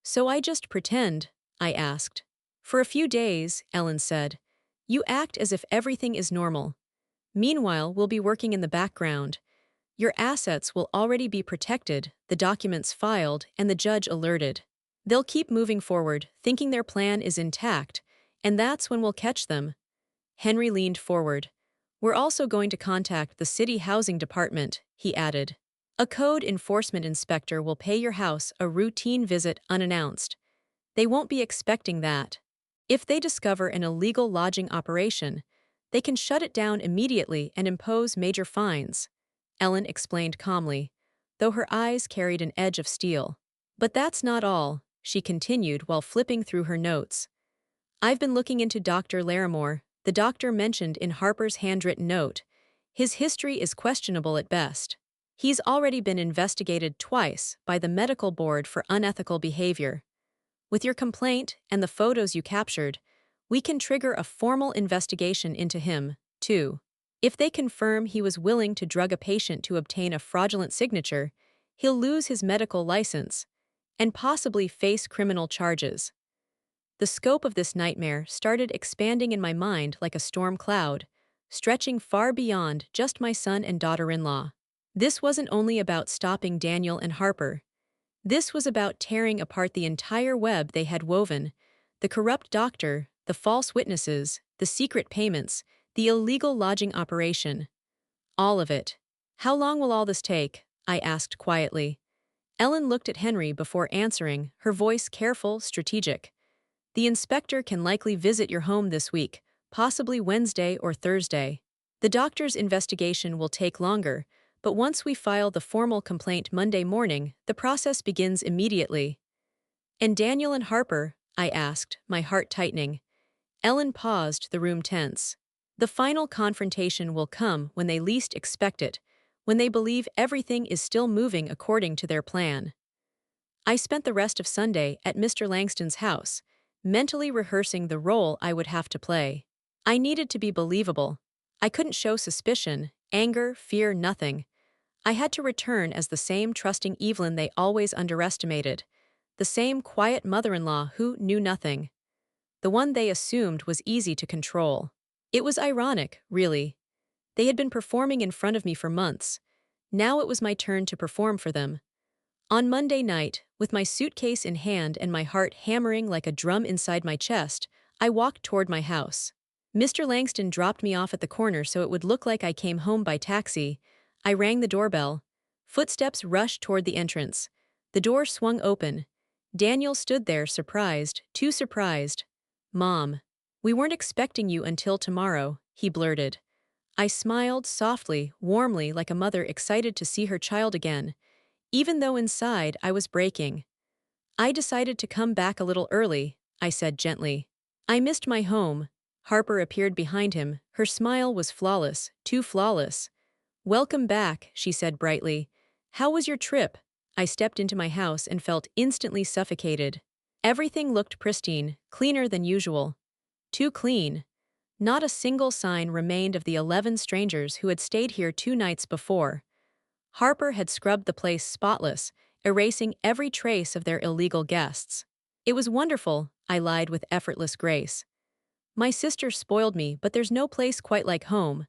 "So I just pretend?" I asked. "For a few days," Ellen said. "You act as if everything is normal. Meanwhile, we'll be working in the background. Your assets will already be protected, the documents filed, and the judge alerted. They'll keep moving forward, thinking their plan is intact, and that's when we'll catch them." Henry leaned forward. "We're also going to contact the city housing department," he added. "A code enforcement inspector will pay your house a routine visit unannounced. They won't be expecting that. If they discover an illegal lodging operation, they can shut it down immediately and impose major fines," Ellen explained calmly, though her eyes carried an edge of steel. "But that's not all," she continued while flipping through her notes. "I've been looking into Dr. Larimore, the doctor mentioned in Harper's handwritten note. His history is questionable at best. He's already been investigated twice by the medical board for unethical behavior. With your complaint and the photos you captured, we can trigger a formal investigation into him, too. If they confirm he was willing to drug a patient to obtain a fraudulent signature, he'll lose his medical license and possibly face criminal charges." The scope of this nightmare started expanding in my mind like a storm cloud, stretching far beyond just my son and daughter-in-law. This wasn't only about stopping Daniel and Harper. This was about tearing apart the entire web they had woven: the corrupt doctor, the false witnesses, the secret payments, the illegal lodging operation. All of it. "How long will all this take?" I asked quietly. Ellen looked at Henry before answering, her voice careful, strategic. "The inspector can likely visit your home this week, possibly Wednesday or Thursday. The doctor's investigation will take longer, but once we file the formal complaint Monday morning, the process begins immediately." "And Daniel and Harper?" I asked, my heart tightening. Ellen paused, the room tense. "The final confrontation will come when they least expect it, when they believe everything is still moving according to their plan." I spent the rest of Sunday at Mr. Langston's house, mentally rehearsing the role I would have to play. I needed to be believable. I couldn't show suspicion, anger, fear, nothing. I had to return as the same trusting Evelyn they always underestimated, the same quiet mother-in-law who knew nothing, the one they assumed was easy to control. It was ironic, really. They had been performing in front of me for months. Now it was my turn to perform for them. On Monday night, with my suitcase in hand and my heart hammering like a drum inside my chest, I walked toward my house. Mr. Langston dropped me off at the corner so it would look like I came home by taxi. I rang the doorbell. Footsteps rushed toward the entrance. The door swung open. Daniel stood there, surprised, too surprised. "Mom, we weren't expecting you until tomorrow," he blurted. I smiled softly, warmly, like a mother excited to see her child again, even though inside I was breaking. "I decided to come back a little early," I said gently. "I missed my home." Harper appeared behind him. Her smile was flawless, too flawless. "Welcome back," she said brightly. "How was your trip?" I stepped into my house and felt instantly suffocated. Everything looked pristine, cleaner than usual. Too clean. Not a single sign remained of the 11 strangers who had stayed here 2 nights before. Harper had scrubbed the place spotless, erasing every trace of their illegal guests. "It was wonderful," I lied with effortless grace. "My sister spoiled me, but there's no place quite like home."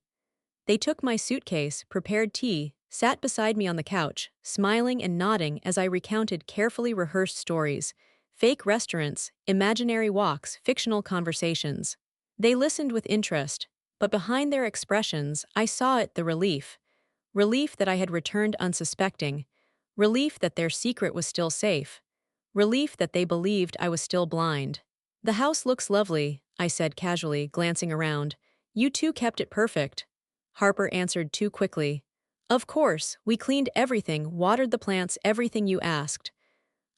They took my suitcase, prepared tea, sat beside me on the couch, smiling and nodding as I recounted carefully rehearsed stories, fake restaurants, imaginary walks, fictional conversations. They listened with interest, but behind their expressions, I saw it, the relief. Relief that I had returned unsuspecting. Relief that their secret was still safe. Relief that they believed I was still blind. "The house looks lovely," I said casually, glancing around. "You two kept it perfect." Harper answered too quickly. "Of course, we cleaned everything, watered the plants, everything you asked."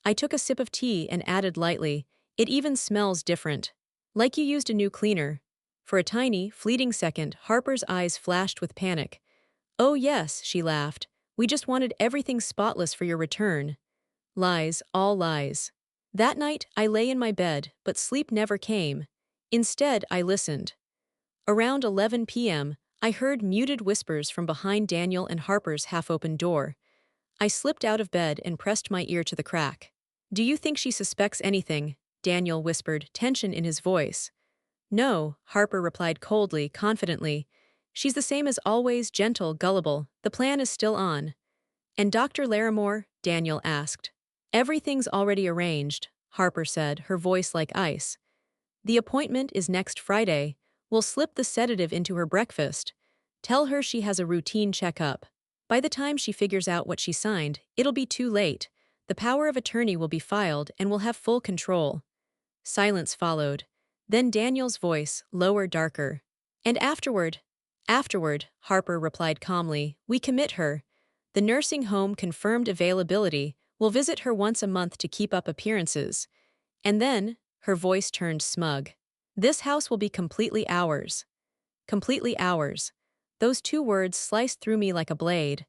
I took a sip of tea and added lightly, "It even smells different. Like you used a new cleaner." For a tiny, fleeting second, Harper's eyes flashed with panic. "Oh yes," she laughed. "We just wanted everything spotless for your return." Lies, all lies. That night, I lay in my bed, but sleep never came. Instead, I listened. Around 11 p.m., I heard muted whispers from behind Daniel and Harper's half-open door. I slipped out of bed and pressed my ear to the crack. "Do you think she suspects anything?" Daniel whispered, tension in his voice. "No," Harper replied coldly, confidently. "She's the same as always, gentle, gullible. The plan is still on." "And Dr. Larimore?" Daniel asked. "Everything's already arranged," Harper said, her voice like ice. "The appointment is next Friday. We'll slip the sedative into her breakfast. Tell her she has a routine checkup. By the time she figures out what she signed, it'll be too late. The power of attorney will be filed and we'll have full control." Silence followed. Then Daniel's voice, lower, darker. "And afterward?" "Afterward," Harper replied calmly, "we commit her. The nursing home confirmed availability. We'll visit her once a month to keep up appearances. And then," her voice turned smug, "this house will be completely ours." Completely ours. Those 2 words sliced through me like a blade.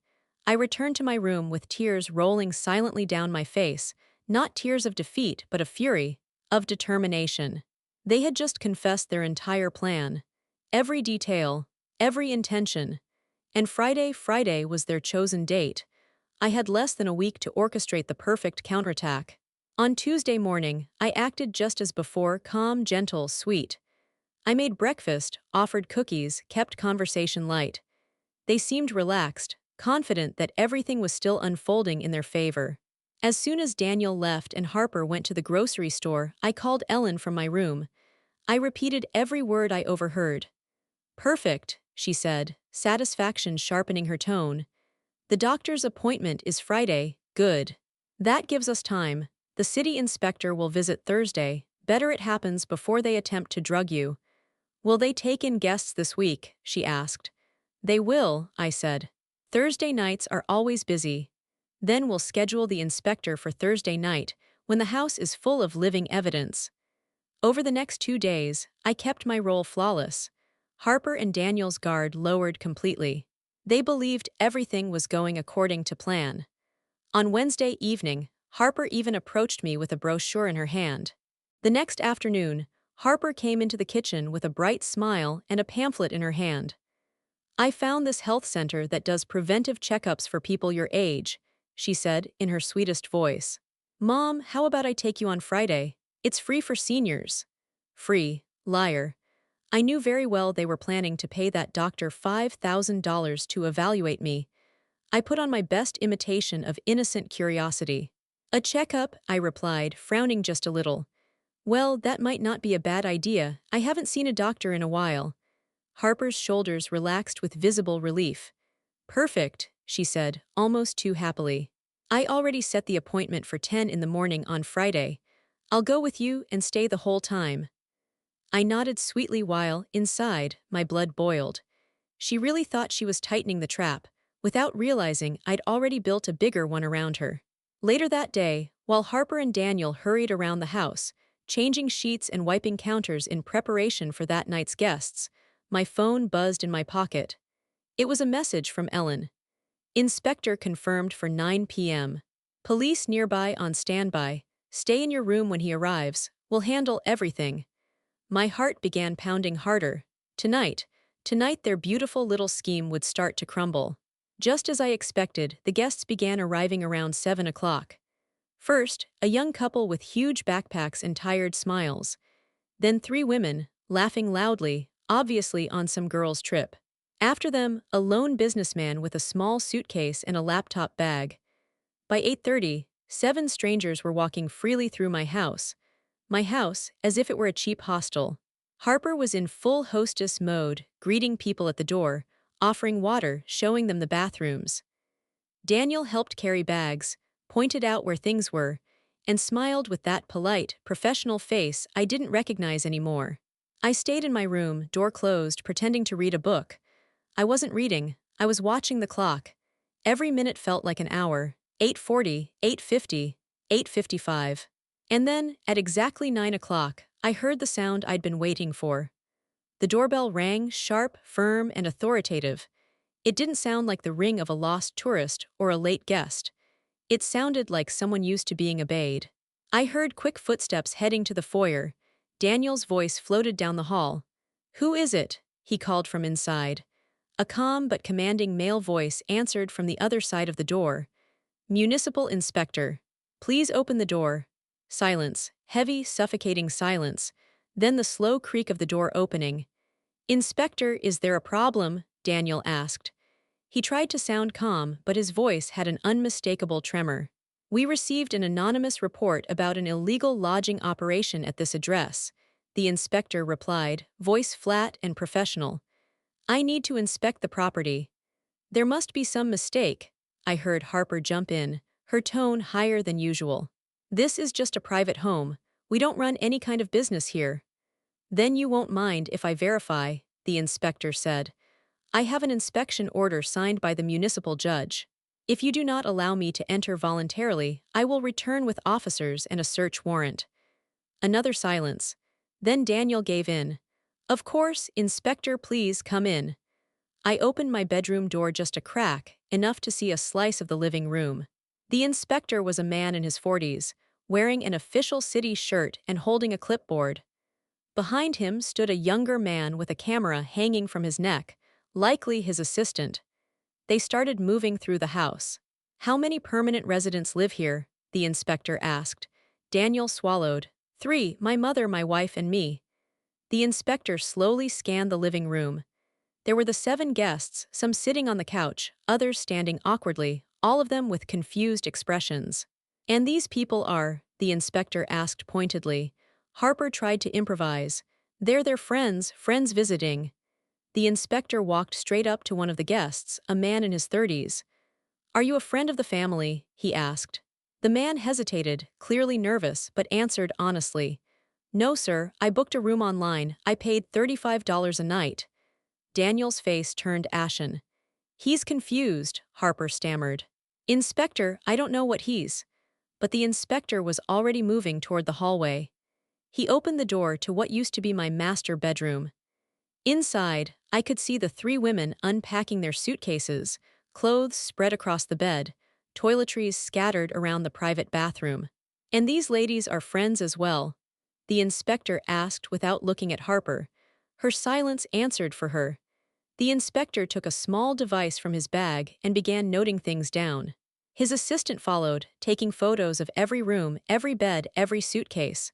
I returned to my room with tears rolling silently down my face, not tears of defeat but of fury, of determination. They had just confessed their entire plan. Every detail, every intention. And Friday was their chosen date. I had less than a week to orchestrate the perfect counterattack. On Tuesday morning, I acted just as before, calm, gentle, sweet. I made breakfast, offered cookies, kept conversation light. They seemed relaxed, confident that everything was still unfolding in their favor. As soon as Daniel left and Harper went to the grocery store, I called Ellen from my room. I repeated every word I overheard. "Perfect," she said, satisfaction sharpening her tone. "The doctor's appointment is Friday, good. That gives us time. The city inspector will visit Thursday. Better it happens before they attempt to drug you." "Will they take in guests this week?" she asked. "They will," I said. "Thursday nights are always busy." "Then we'll schedule the inspector for Thursday night, when the house is full of living evidence." Over the next 2 days, I kept my role flawless. Harper and Daniel's guard lowered completely. They believed everything was going according to plan. On Wednesday evening, Harper even approached me with a brochure in her hand. The next afternoon, Harper came into the kitchen with a bright smile and a pamphlet in her hand. "I found this health center that does preventive checkups for people your age," she said in her sweetest voice. "Mom, how about I take you on Friday? It's free for seniors." Free, liar. I knew very well they were planning to pay that doctor $5,000 to evaluate me. I put on my best imitation of innocent curiosity. "A checkup," I replied, frowning just a little. Well, that might not be a bad idea. I haven't seen a doctor in a while. Harper's shoulders relaxed with visible relief. Perfect, she said, almost too happily. I already set the appointment for 10 in the morning on Friday. I'll go with you and stay the whole time. I nodded sweetly while, inside, my blood boiled. She really thought she was tightening the trap, without realizing I'd already built a bigger one around her. Later that day, while Harper and Daniel hurried around the house, changing sheets and wiping counters in preparation for that night's guests, my phone buzzed in my pocket. It was a message from Ellen. Inspector confirmed for 9 p.m. Police nearby on standby. Stay in your room when he arrives. We'll handle everything. My heart began pounding harder. Tonight their beautiful little scheme would start to crumble. Just as I expected, the guests began arriving around 7 o'clock. First, a young couple with huge backpacks and tired smiles. Then 3 women, laughing loudly, obviously on some girl's trip. After them, a lone businessman with a small suitcase and a laptop bag. By 8:30, 7 strangers were walking freely through my house. My house, as if it were a cheap hostel. Harper was in full hostess mode, greeting people at the door, offering water, showing them the bathrooms. Daniel helped carry bags, pointed out where things were, and smiled with that polite, professional face I didn't recognize anymore. I stayed in my room, door closed, pretending to read a book. I wasn't reading, I was watching the clock. Every minute felt like an hour. 8:40, 8:50, 8:55. And then, at exactly 9 o'clock, I heard the sound I'd been waiting for. The doorbell rang, sharp, firm, and authoritative. It didn't sound like the ring of a lost tourist or a late guest. It sounded like someone used to being obeyed. I heard quick footsteps heading to the foyer. Daniel's voice floated down the hall. "Who is it?" he called from inside. A calm but commanding male voice answered from the other side of the door. "Municipal Inspector. Please open the door." Silence, heavy, suffocating silence. Then the slow creak of the door opening. "Inspector, is there a problem?" Daniel asked. He tried to sound calm, but his voice had an unmistakable tremor. "We received an anonymous report about an illegal lodging operation at this address," the inspector replied, voice flat and professional. "I need to inspect the property." "There must be some mistake," I heard Harper jump in, her tone higher than usual. "This is just a private home. We don't run any kind of business here." "Then you won't mind if I verify," the inspector said. "I have an inspection order signed by the municipal judge. If you do not allow me to enter voluntarily, I will return with officers and a search warrant." Another silence. Then Daniel gave in. "Of course, Inspector, please come in." I opened my bedroom door just a crack, enough to see a slice of the living room. The inspector was a man in his 40s, wearing an official city shirt and holding a clipboard. Behind him stood a younger man with a camera hanging from his neck, likely his assistant. They started moving through the house. "How many permanent residents live here?" the inspector asked. Daniel swallowed. "3, my mother, my wife, and me." The inspector slowly scanned the living room. There were the 7 guests, some sitting on the couch, others standing awkwardly, all of them with confused expressions. "And these people are?" the inspector asked pointedly. Harper tried to improvise. "They're their friends visiting." The inspector walked straight up to one of the guests, a man in his 30s. "Are you a friend of the family?" he asked. The man hesitated, clearly nervous, but answered honestly. "No, sir, I booked a room online. I paid $35 a night." Daniel's face turned ashen. "He's confused," Harper stammered. "Inspector, I don't know what he's." But the inspector was already moving toward the hallway. He opened the door to what used to be my master bedroom. Inside, I could see the 3 women unpacking their suitcases, clothes spread across the bed, toiletries scattered around the private bathroom. "And these ladies are friends as well?" the inspector asked without looking at Harper. Her silence answered for her. The inspector took a small device from his bag and began noting things down. His assistant followed, taking photos of every room, every bed, every suitcase.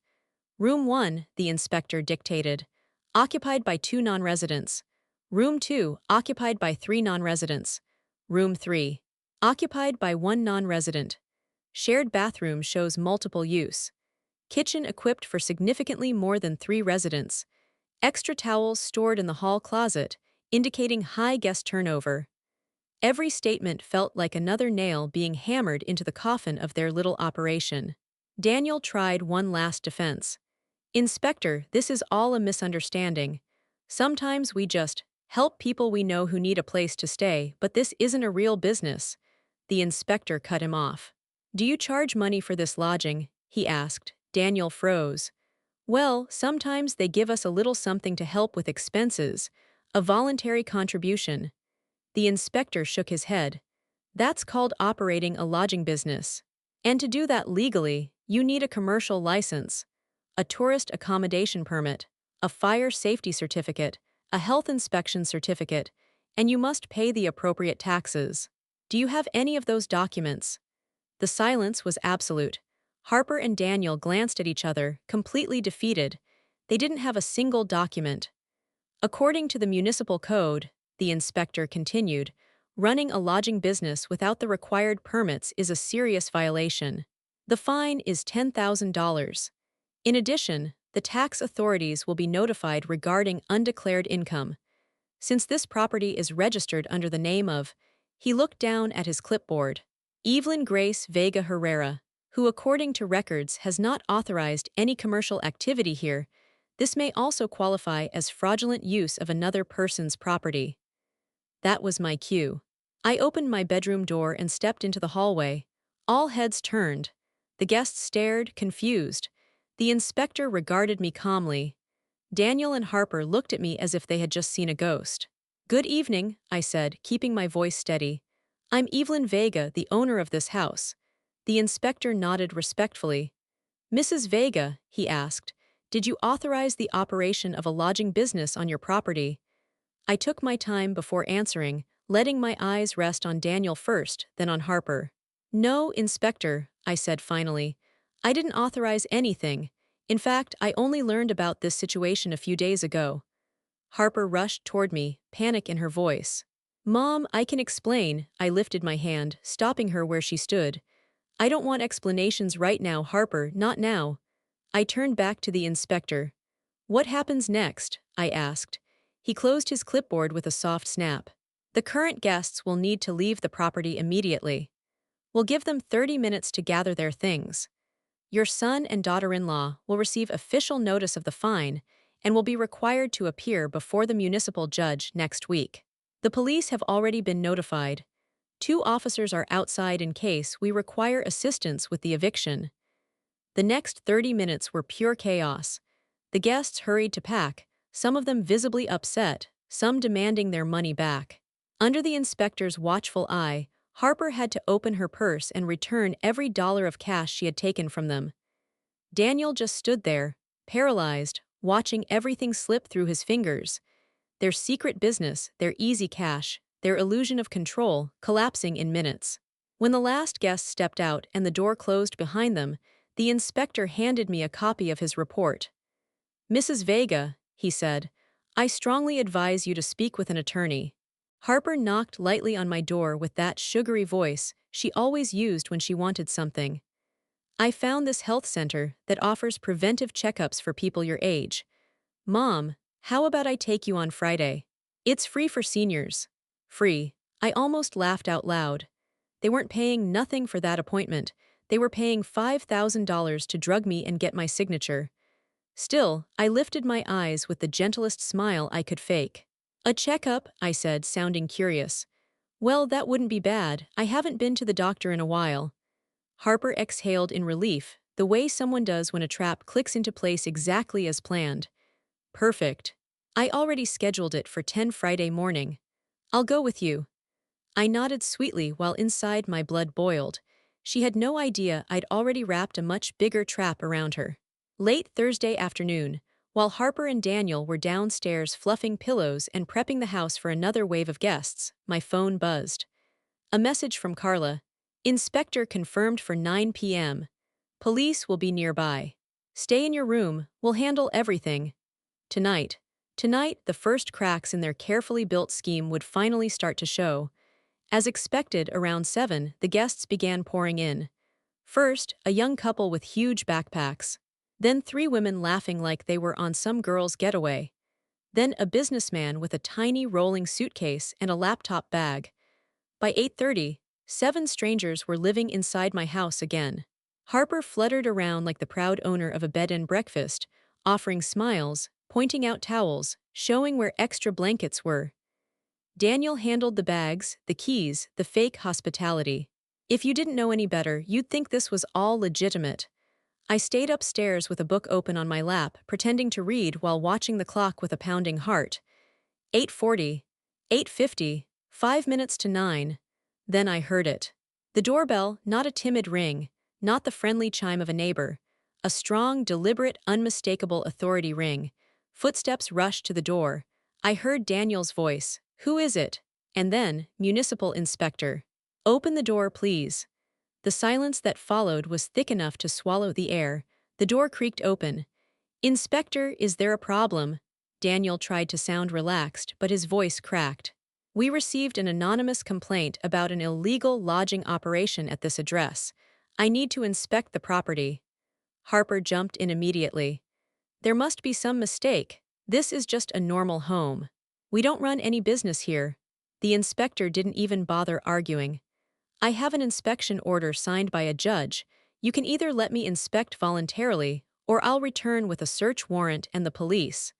"Room 1, the inspector dictated. Occupied by 2 non-residents. Room 2, occupied by 3 non-residents. Room 3, occupied by 1 non-resident. Shared bathroom shows multiple use." kitchen equipped for significantly more than 3 residents, extra towels stored in the hall closet, indicating high guest turnover. Every statement felt like another nail being hammered into the coffin of their little operation. Daniel tried one last defense. Inspector, this is all a misunderstanding. Sometimes we just help people we know who need a place to stay, but this isn't a real business. The inspector cut him off. Do you charge money for this lodging? He asked. Daniel froze. Well, sometimes they give us a little something to help with expenses, a voluntary contribution. The inspector shook his head. That's called operating a lodging business. And to do that legally, you need a commercial license, a tourist accommodation permit, a fire safety certificate, a health inspection certificate, and you must pay the appropriate taxes. Do you have any of those documents? The silence was absolute. Harper and Daniel glanced at each other, completely defeated. They didn't have a single document. According to the municipal code, the inspector continued, running a lodging business without the required permits is a serious violation. The fine is $10,000. In addition, the tax authorities will be notified regarding undeclared income. Since this property is registered under the name of, he looked down at his clipboard, Evelyn Grace Vega Herrera, who according to records has not authorized any commercial activity here, this may also qualify as fraudulent use of another person's property. That was my cue. I opened my bedroom door and stepped into the hallway. All heads turned. The guests stared, confused. The inspector regarded me calmly. Daniel and Harper looked at me as if they had just seen a ghost. Good evening, I said, keeping my voice steady. I'm Evelyn Vega, the owner of this house. The inspector nodded respectfully. Mrs. Vega, he asked, did you authorize the operation of a lodging business on your property? I took my time before answering, letting my eyes rest on Daniel first, then on Harper. No, Inspector, I said finally. I didn't authorize anything. In fact, I only learned about this situation a few days ago. Harper rushed toward me, panic in her voice. Mom, I can explain, I lifted my hand, stopping her where she stood. I don't want explanations right now, Harper, not now. I turned back to the inspector. What happens next? I asked. He closed his clipboard with a soft snap. The current guests will need to leave the property immediately. We'll give them 30 minutes to gather their things. Your son and daughter-in-law will receive official notice of the fine and will be required to appear before the municipal judge next week. The police have already been notified. 2 officers are outside in case we require assistance with the eviction. The next 30 minutes were pure chaos. The guests hurried to pack, some of them visibly upset, some demanding their money back. Under the inspector's watchful eye, Harper had to open her purse and return every dollar of cash she had taken from them. Daniel just stood there, paralyzed, watching everything slip through his fingers. Their secret business, their easy cash, their illusion of control, collapsing in minutes. When the last guest stepped out and the door closed behind them, the inspector handed me a copy of his report. Mrs. Vega, he said, I strongly advise you to speak with an attorney. Harper knocked lightly on my door with that sugary voice she always used when she wanted something. I found this health center that offers preventive checkups for people your age. Mom, how about I take you on Friday? It's free for seniors. Free. I almost laughed out loud. They weren't paying nothing for that appointment. They were paying $5,000 to drug me and get my signature. Still, I lifted my eyes with the gentlest smile I could fake. A checkup, I said, sounding curious. Well, that wouldn't be bad. I haven't been to the doctor in a while. Harper exhaled in relief, the way someone does when a trap clicks into place exactly as planned. Perfect. I already scheduled it for 10 Friday morning. I'll go with you. I nodded sweetly while inside my blood boiled. She had no idea I'd already wrapped a much bigger trap around her. Late Thursday afternoon, while Harper and Daniel were downstairs fluffing pillows and prepping the house for another wave of guests, my phone buzzed. A message from Carla. Inspector confirmed for 9 p.m. Police will be nearby. Stay in your room, we'll handle everything. Tonight, the first cracks in their carefully built scheme would finally start to show. As expected, around 7, the guests began pouring in. First, a young couple with huge backpacks. Then three women laughing like they were on some girl's getaway. Then a businessman with a tiny rolling suitcase and a laptop bag. By 8:30, seven strangers were living inside my house again. Harper fluttered around like the proud owner of a bed and breakfast, offering smiles, pointing out towels, showing where extra blankets were. Daniel handled the bags, the keys, the fake hospitality. If you didn't know any better, you'd think this was all legitimate. I stayed upstairs with a book open on my lap, pretending to read while watching the clock with a pounding heart. 8:40, 8:50, 5 minutes to 9. Then I heard it. The doorbell, not a timid ring, not the friendly chime of a neighbor. A strong, deliberate, unmistakable authority ring. Footsteps rushed to the door. I heard Daniel's voice. "Who is it?" And then, "Municipal Inspector. Open the door, please." The silence that followed was thick enough to swallow the air. The door creaked open. "Inspector, is there a problem?" Daniel tried to sound relaxed, but his voice cracked. "We received an anonymous complaint about an illegal lodging operation at this address. I need to inspect the property." Harper jumped in immediately. "There must be some mistake. This is just a normal home. We don't run any business here." The inspector didn't even bother arguing. "I have an inspection order signed by a judge. You can either let me inspect voluntarily, or I'll return with a search warrant and the police."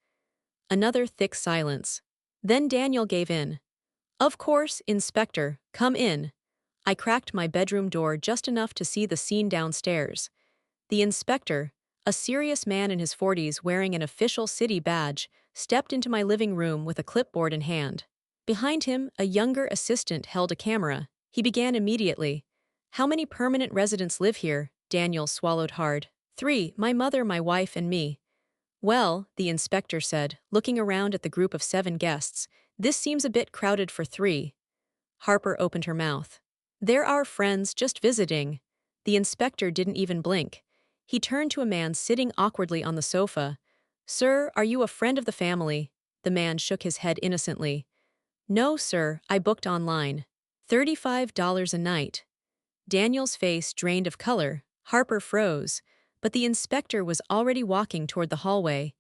Another thick silence. Then Daniel gave in. "Of course, Inspector, come in." I cracked my bedroom door just enough to see the scene downstairs. The inspector, a serious man in his 40s wearing an official city badge, stepped into my living room with a clipboard in hand. Behind him, a younger assistant held a camera. He began immediately. "How many permanent residents live here?" Daniel swallowed hard. "Three, my mother, my wife, and me." "Well," the inspector said, looking around at the group of 7 guests, "this seems a bit crowded for 3. Harper opened her mouth. "They're our friends just visiting." The inspector didn't even blink. He turned to a man sitting awkwardly on the sofa. "Sir, are you a friend of the family?" The man shook his head innocently. "No, sir, I booked online. $35 a night." Daniel's face drained of color. Harper froze, but the inspector was already walking toward the hallway.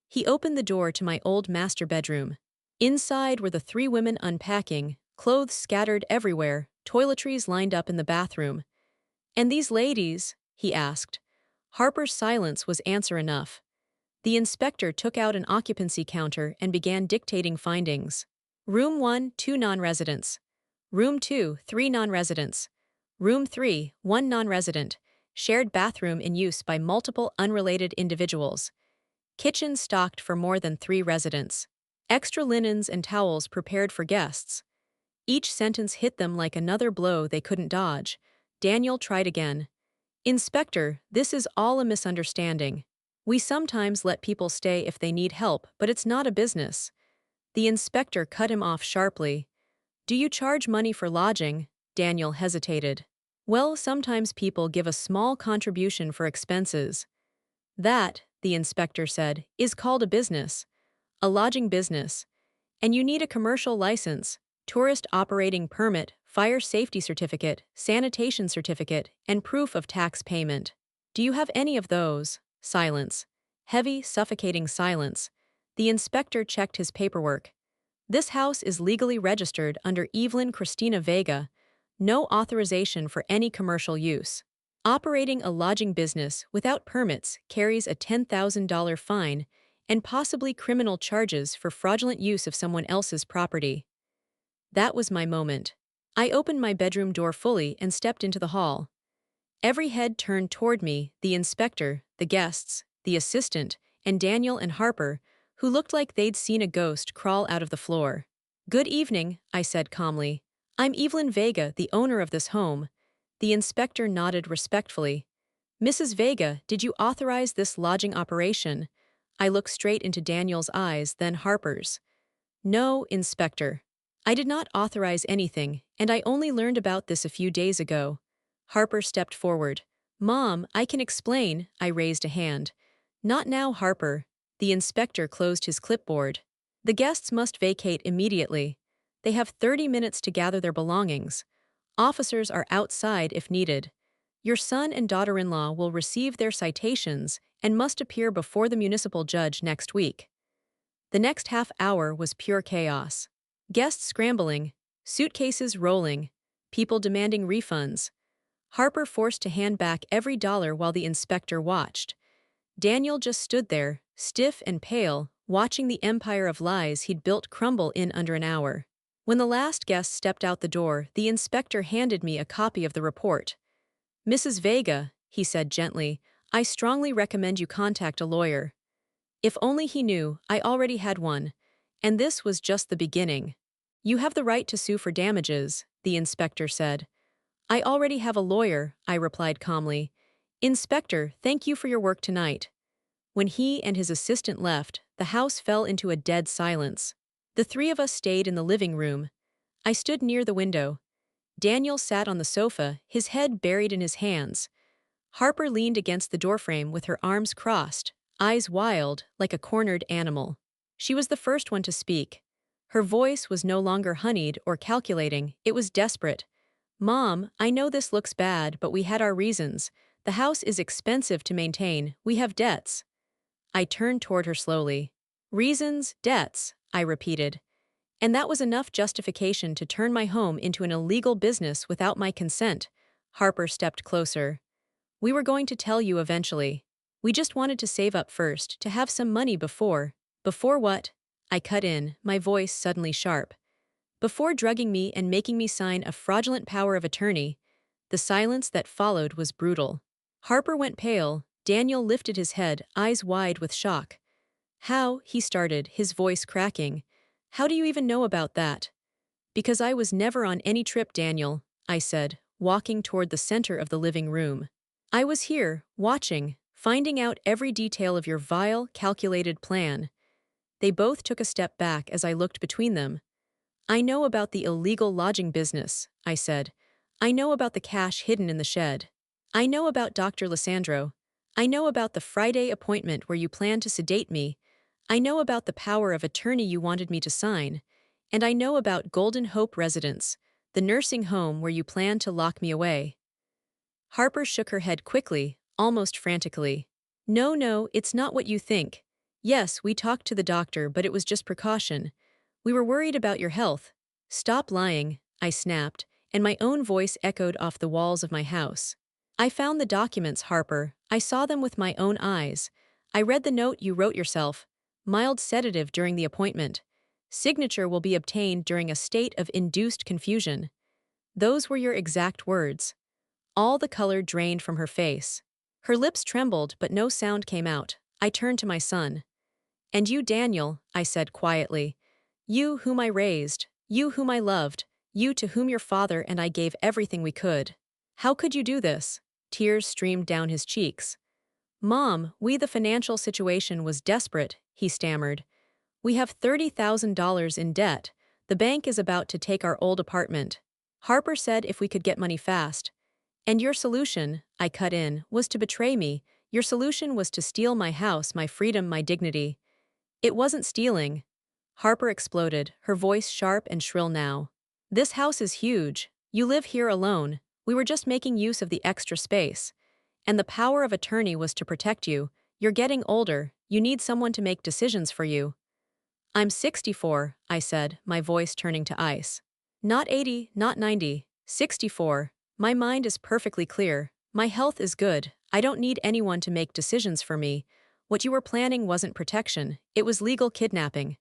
He opened the door to my old master bedroom. Inside were the 3 women unpacking, clothes scattered everywhere, toiletries lined up in the bathroom. "And these ladies?" he asked. Harper's silence was answer enough. The inspector took out an occupancy counter and began dictating findings. "Room 1, 2 non-residents. Room 2, 3 non-residents. Room 3, 1 non-resident. Shared bathroom in use by multiple unrelated individuals. Kitchen stocked for more than 3 residents. Extra linens and towels prepared for guests." Each sentence hit them like another blow they couldn't dodge. Daniel tried again. "Inspector, this is all a misunderstanding. We sometimes let people stay if they need help, but it's not a business." The inspector cut him off sharply. "Do you charge money for lodging?" Daniel hesitated. "Well, sometimes people give a small contribution for expenses." "That," the inspector said, "is called a business. A lodging business. And you need a commercial license, tourist operating permit, fire safety certificate, sanitation certificate, and proof of tax payment. Do you have any of those?" Silence. Heavy, suffocating silence. The inspector checked his paperwork. "This house is legally registered under Evelyn Christina Vega. No authorization for any commercial use. Operating a lodging business without permits carries a $10,000 fine and possibly criminal charges for fraudulent use of someone else's property." That was my moment. I opened my bedroom door fully and stepped into the hall. Every head turned toward me, the inspector, the guests, the assistant, and Daniel and Harper, who looked like they'd seen a ghost crawl out of the floor. "Good evening," I said calmly. "I'm Evelyn Vega, the owner of this home." The inspector nodded respectfully. "Mrs. Vega, did you authorize this lodging operation?" I looked straight into Daniel's eyes, then Harper's. "No, Inspector. I did not authorize anything, and I only learned about this a few days ago." Harper stepped forward. "Mom, I can explain." I raised a hand. "Not now, Harper." The inspector closed his clipboard. "The guests must vacate immediately. They have 30 minutes to gather their belongings. Officers are outside if needed. Your son and daughter-in-law will receive their citations, and must appear before the municipal judge next week. The next half hour was pure chaos. Guests scrambling, suitcases rolling, people demanding refunds. Harper forced to hand back every dollar while the inspector watched. Daniel just stood there, stiff and pale, watching the empire of lies he'd built crumble in under an hour. When the last guest stepped out the door, the inspector handed me a copy of the report. "Mrs. Vega," he said gently, "I strongly recommend you contact a lawyer." If only he knew, I already had one. And this was just the beginning. "You have the right to sue for damages," the inspector said. "I already have a lawyer," I replied calmly. "Inspector, thank you for your work tonight." When he and his assistant left, the house fell into a dead silence. The three of us stayed in the living room. I stood near the window. Daniel sat on the sofa, his head buried in his hands. Harper leaned against the doorframe with her arms crossed, eyes wild, like a cornered animal. She was the first one to speak. Her voice was no longer honeyed or calculating, it was desperate. "Mom, I know this looks bad, but we had our reasons. The house is expensive to maintain, we have debts." I turned toward her slowly. "Reasons, debts," I repeated. "And that was enough justification to turn my home into an illegal business without my consent." Harper stepped closer. "We were going to tell you eventually. We just wanted to save up first, to have some money before." "Before what?" I cut in, my voice suddenly sharp. "Before drugging me and making me sign a fraudulent power of attorney." The silence that followed was brutal. Harper went pale. Daniel lifted his head, eyes wide with shock. "How?" he started, his voice cracking. "How do you even know about that?" "Because I was never on any trip, Daniel," I said, walking toward the center of the living room. "I was here, watching, finding out every detail of your vile, calculated plan." They both took a step back as I looked between them. "I know about the illegal lodging business," I said. "I know about the cash hidden in the shed. I know about Dr. Lissandro. I know about the Friday appointment where you planned to sedate me. I know about the power of attorney you wanted me to sign. And I know about Golden Hope Residence, the nursing home where you planned to lock me away." Harper shook her head quickly, almost frantically. "No, no, it's not what you think. Yes, we talked to the doctor, but it was just precaution. We were worried about your health." "Stop lying," I snapped, and my own voice echoed off the walls of my house. "I found the documents, Harper. I saw them with my own eyes. I read the note you wrote yourself. Mild sedative during the appointment. Signature will be obtained during a state of induced confusion." Those were your exact words. All the color drained from her face. Her lips trembled, but no sound came out. I turned to my son. "And you, Daniel," I said quietly. "You whom I raised, you whom I loved, you to whom your father and I gave everything we could. How could you do this?" Tears streamed down his cheeks. "Mom, the financial situation was desperate," he stammered. "We have $30,000 in debt. The bank is about to take our old apartment. Harper said if we could get money fast." "And your solution," I cut in, "was to betray me. Your solution was to steal my house, my freedom, my dignity." "It wasn't stealing." Harper exploded, her voice sharp and shrill now. "This house is huge. You live here alone. We were just making use of the extra space. And the power of attorney was to protect you. You're getting older. You need someone to make decisions for you." "I'm 64, I said, my voice turning to ice. "Not 80, not 90, 64. My mind is perfectly clear. My health is good. I don't need anyone to make decisions for me. What you were planning wasn't protection, it was legal kidnapping."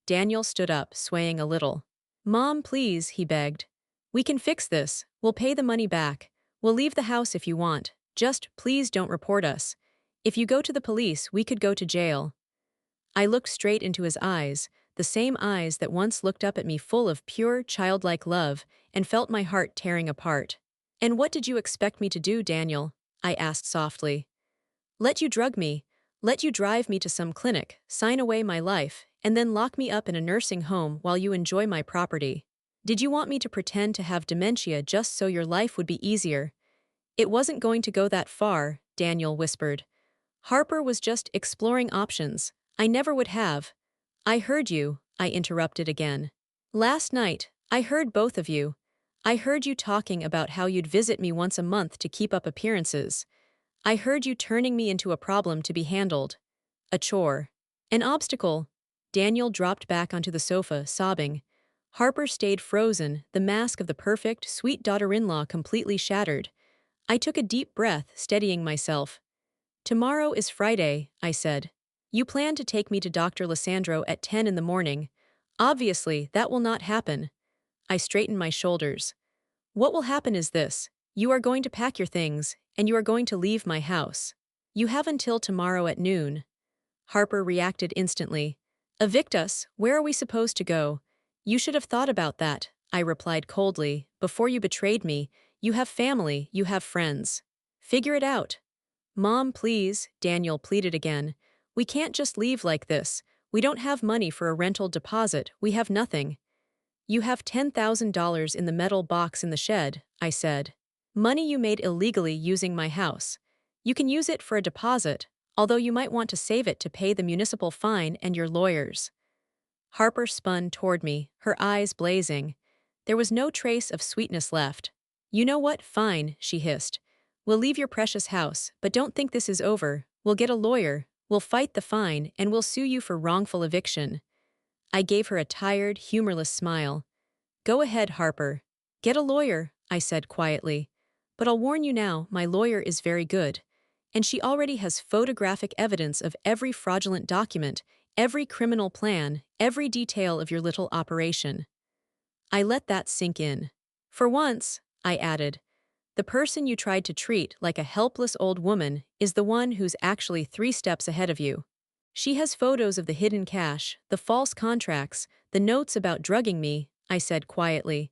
Daniel stood up, swaying a little. "Mom, please," he begged. "We can fix this. We'll pay the money back. We'll leave the house if you want. Just, please don't report us. If you go to the police, we could go to jail." I looked straight into his eyes, the same eyes that once looked up at me full of pure, childlike love, and felt my heart tearing apart. "And what did you expect me to do, Daniel?" I asked softly. "Let you drug me, let you drive me to some clinic, sign away my life, and then lock me up in a nursing home while you enjoy my property? Did you want me to pretend to have dementia just so your life would be easier?" "It wasn't going to go that far," Daniel whispered. "Harper was just exploring options. I never would have." "I heard you," I interrupted again. "Last night, I heard both of you. I heard you talking about how you'd visit me once a month to keep up appearances. I heard you turning me into a problem to be handled. A chore. An obstacle. Daniel dropped back onto the sofa, sobbing. Harper stayed frozen, the mask of the perfect, sweet daughter-in-law completely shattered. I took a deep breath, steadying myself. Tomorrow is Friday, I said. You plan to take me to Dr. Lissandro at 10 in the morning. Obviously, that will not happen. I straightened my shoulders. What will happen is this. You are going to pack your things, and you are going to leave my house. You have until tomorrow at noon. Harper reacted instantly. Evict us, where are we supposed to go? You should have thought about that, I replied coldly. Before you betrayed me, you have family, you have friends. Figure it out. Mom, please, Daniel pleaded again. We can't just leave like this. We don't have money for a rental deposit, we have nothing. You have $10,000 in the metal box in the shed, I said. Money you made illegally using my house. You can use it for a deposit, although you might want to save it to pay the municipal fine and your lawyers. Harper spun toward me, her eyes blazing. There was no trace of sweetness left. You know what? Fine, she hissed. We'll leave your precious house, but don't think this is over. We'll get a lawyer, we'll fight the fine, and we'll sue you for wrongful eviction. I gave her a tired, humorless smile. Go ahead, Harper. Get a lawyer, I said quietly. But I'll warn you now, my lawyer is very good. And she already has photographic evidence of every fraudulent document, every criminal plan, every detail of your little operation. I let that sink in. For once, I added, the person you tried to treat like a helpless old woman is the one who's actually 3 steps ahead of you. She has photos of the hidden cash, the false contracts, the notes about drugging me, I said quietly.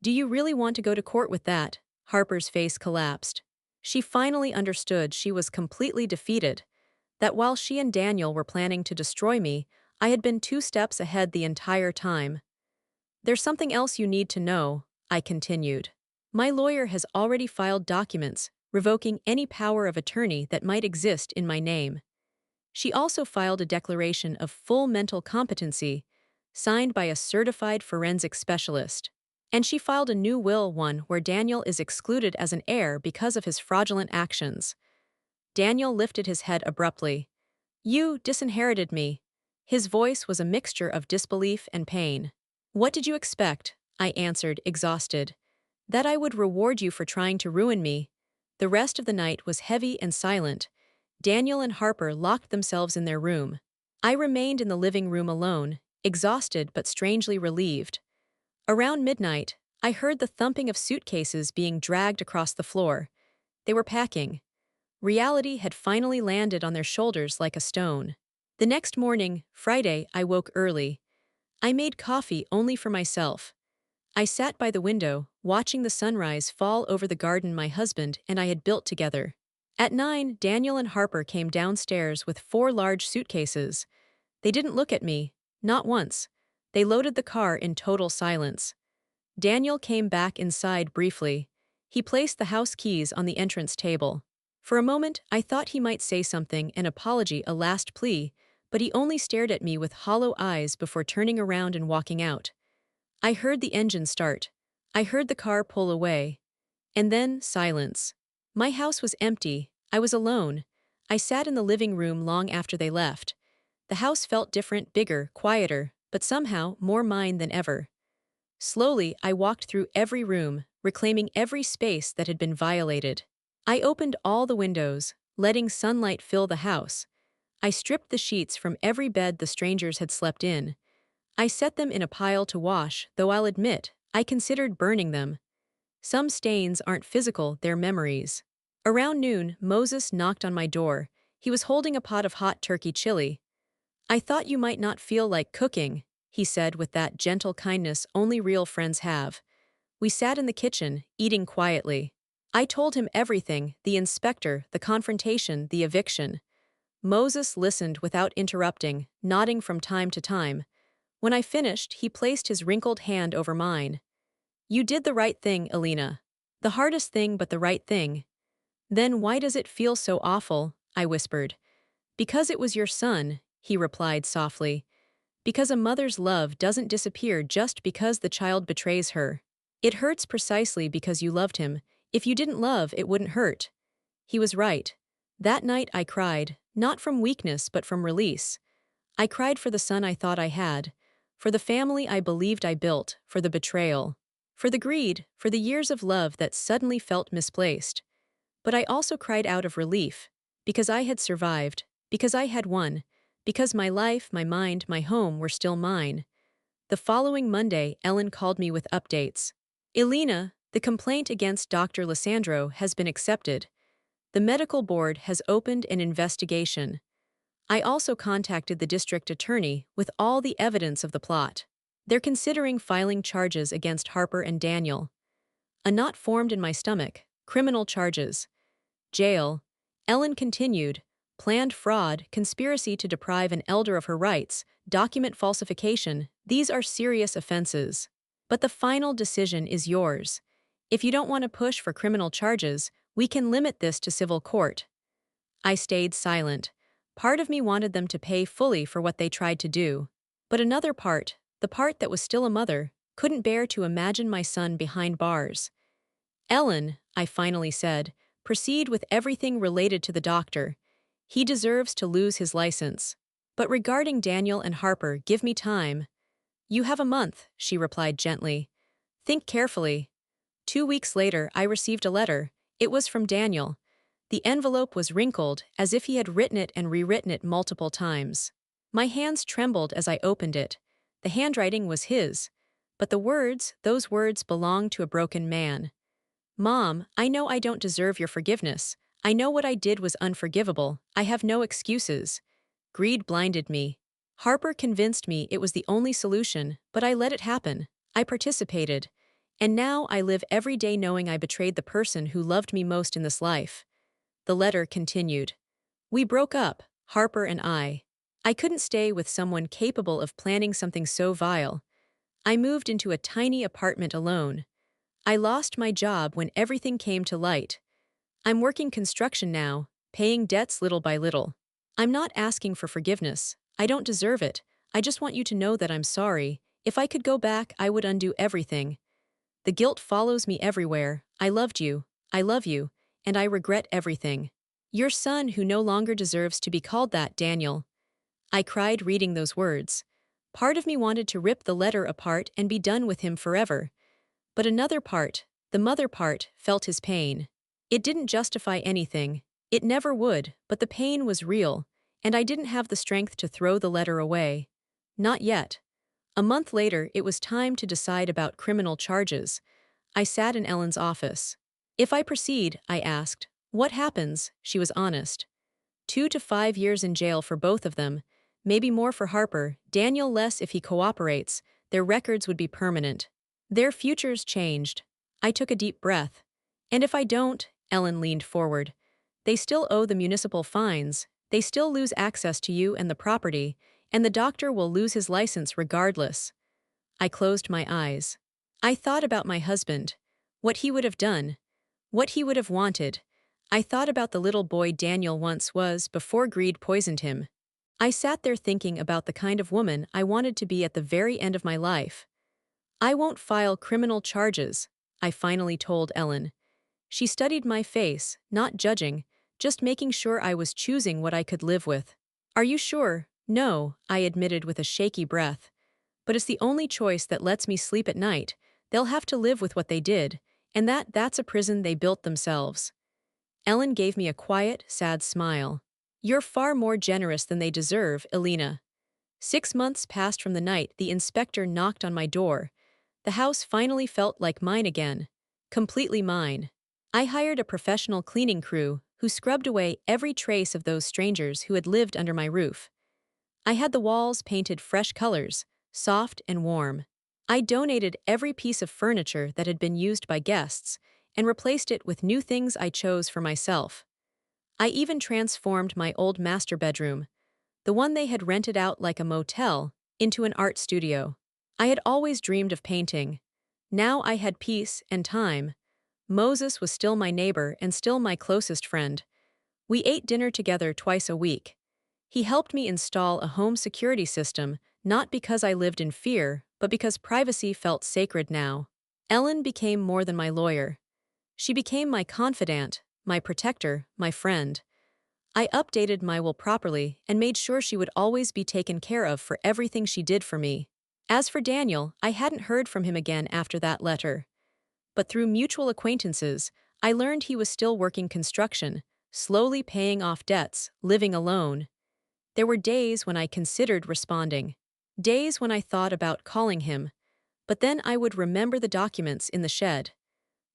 Do you really want to go to court with that? Harper's face collapsed. She finally understood she was completely defeated, that while she and Daniel were planning to destroy me, I had been 2 steps ahead the entire time. There's something else you need to know, I continued. My lawyer has already filed documents revoking any power of attorney that might exist in my name. She also filed a declaration of full mental competency, signed by a certified forensic specialist. And she filed a new will, one where Daniel is excluded as an heir because of his fraudulent actions. Daniel lifted his head abruptly. You disinherited me. His voice was a mixture of disbelief and pain. What did you expect? I answered, exhausted. That I would reward you for trying to ruin me. The rest of the night was heavy and silent. Daniel and Harper locked themselves in their room. I remained in the living room alone, exhausted but strangely relieved. Around midnight, I heard the thumping of suitcases being dragged across the floor. They were packing. Reality had finally landed on their shoulders like a stone. The next morning, Friday, I woke early. I made coffee only for myself. I sat by the window, watching the sunrise fall over the garden my husband and I had built together. At 9, Daniel and Harper came downstairs with 4 large suitcases. They didn't look at me, not once. They loaded the car in total silence. Daniel came back inside briefly. He placed the house keys on the entrance table. For a moment, I thought he might say something, an apology, a last plea, but he only stared at me with hollow eyes before turning around and walking out. I heard the engine start. I heard the car pull away. And then silence. My house was empty. I was alone. I sat in the living room long after they left. The house felt different, bigger, quieter, but somehow more mine than ever. Slowly, I walked through every room, reclaiming every space that had been violated. I opened all the windows, letting sunlight fill the house. I stripped the sheets from every bed the strangers had slept in. I set them in a pile to wash, though I'll admit, I considered burning them. Some stains aren't physical, they're memories. Around noon, Moses knocked on my door. He was holding a pot of hot turkey chili. I thought you might not feel like cooking, he said with that gentle kindness only real friends have. We sat in the kitchen, eating quietly. I told him everything, the inspector, the confrontation, the eviction. Moses listened without interrupting, nodding from time to time. When I finished, he placed his wrinkled hand over mine. You did the right thing, Elena. The hardest thing but the right thing. Then why does it feel so awful? I whispered. Because it was your son, he replied softly. Because a mother's love doesn't disappear just because the child betrays her. It hurts precisely because you loved him. If you didn't love, it wouldn't hurt. He was right. That night I cried, not from weakness but from release. I cried for the son I thought I had, for the family I believed I built, for the betrayal, for the greed, for the years of love that suddenly felt misplaced. But I also cried out of relief, because I had survived, because I had won, because my life, my mind, my home were still mine. The following Monday, Ellen called me with updates. Elena, the complaint against Dr. Lissandro has been accepted. The medical board has opened an investigation. I also contacted the district attorney with all the evidence of the plot. They're considering filing charges against Harper and Daniel. A knot formed in my stomach, criminal charges. Jail. Ellen continued, planned fraud, conspiracy to deprive an elder of her rights, document falsification, these are serious offenses. But the final decision is yours. If you don't want to push for criminal charges, we can limit this to civil court. I stayed silent. Part of me wanted them to pay fully for what they tried to do. But another part, the part that was still a mother, couldn't bear to imagine my son behind bars. Ellen, I finally said, proceed with everything related to the doctor. He deserves to lose his license. But regarding Daniel and Harper, give me time. You have a month, she replied gently. Think carefully. 2 weeks later, I received a letter. It was from Daniel. The envelope was wrinkled, as if he had written it and rewritten it multiple times. My hands trembled as I opened it. The handwriting was his. But the words, those words belonged to a broken man. Mom, I know I don't deserve your forgiveness. I know what I did was unforgivable. I have no excuses. Greed blinded me. Harper convinced me it was the only solution, but I let it happen. I participated. And now I live every day knowing I betrayed the person who loved me most in this life. The letter continued. We broke up, Harper and I. I couldn't stay with someone capable of planning something so vile. I moved into a tiny apartment alone. I lost my job when everything came to light. I'm working construction now, paying debts little by little. I'm not asking for forgiveness. I don't deserve it. I just want you to know that I'm sorry. If I could go back, I would undo everything. The guilt follows me everywhere. I loved you. I love you. And I regret everything. Your son who no longer deserves to be called that, Daniel. I cried reading those words. Part of me wanted to rip the letter apart and be done with him forever. But another part, the mother part, felt his pain. It didn't justify anything. It never would, but the pain was real, and I didn't have the strength to throw the letter away. Not yet. A month later, it was time to decide about criminal charges. I sat in Ellen's office. If I proceed, I asked, what happens? She was honest. 2 to 5 years in jail for both of them, maybe more for Harper, Daniel less if he cooperates. Their records would be permanent. Their futures changed. I took a deep breath. And if I don't, Ellen leaned forward. They still owe the municipal fines, they still lose access to you and the property, and the doctor will lose his license regardless. I closed my eyes. I thought about my husband, what he would have done, what he would have wanted. I thought about the little boy Daniel once was before greed poisoned him. I sat there thinking about the kind of woman I wanted to be at the very end of my life. I won't file criminal charges, I finally told Ellen. She studied my face, not judging, just making sure I was choosing what I could live with. Are you sure? No, I admitted with a shaky breath. But it's the only choice that lets me sleep at night. They'll have to live with what they did, and that's a prison they built themselves. Ellen gave me a quiet, sad smile. You're far more generous than they deserve, Elena. 6 months passed from the night the inspector knocked on my door. The house finally felt like mine again. Completely mine. I hired a professional cleaning crew who scrubbed away every trace of those strangers who had lived under my roof. I had the walls painted fresh colors, soft and warm. I donated every piece of furniture that had been used by guests and replaced it with new things I chose for myself. I even transformed my old master bedroom, the one they had rented out like a motel, into an art studio. I had always dreamed of painting. Now I had peace and time. Moses was still my neighbor and still my closest friend. We ate dinner together twice a week. He helped me install a home security system, not because I lived in fear, but because privacy felt sacred now. Ellen became more than my lawyer. She became my confidant, my protector, my friend. I updated my will properly and made sure she would always be taken care of for everything she did for me. As for Daniel, I hadn't heard from him again after that letter. But through mutual acquaintances, I learned he was still working construction, slowly paying off debts, living alone. There were days when I considered responding. Days when I thought about calling him. But then I would remember the documents in the shed.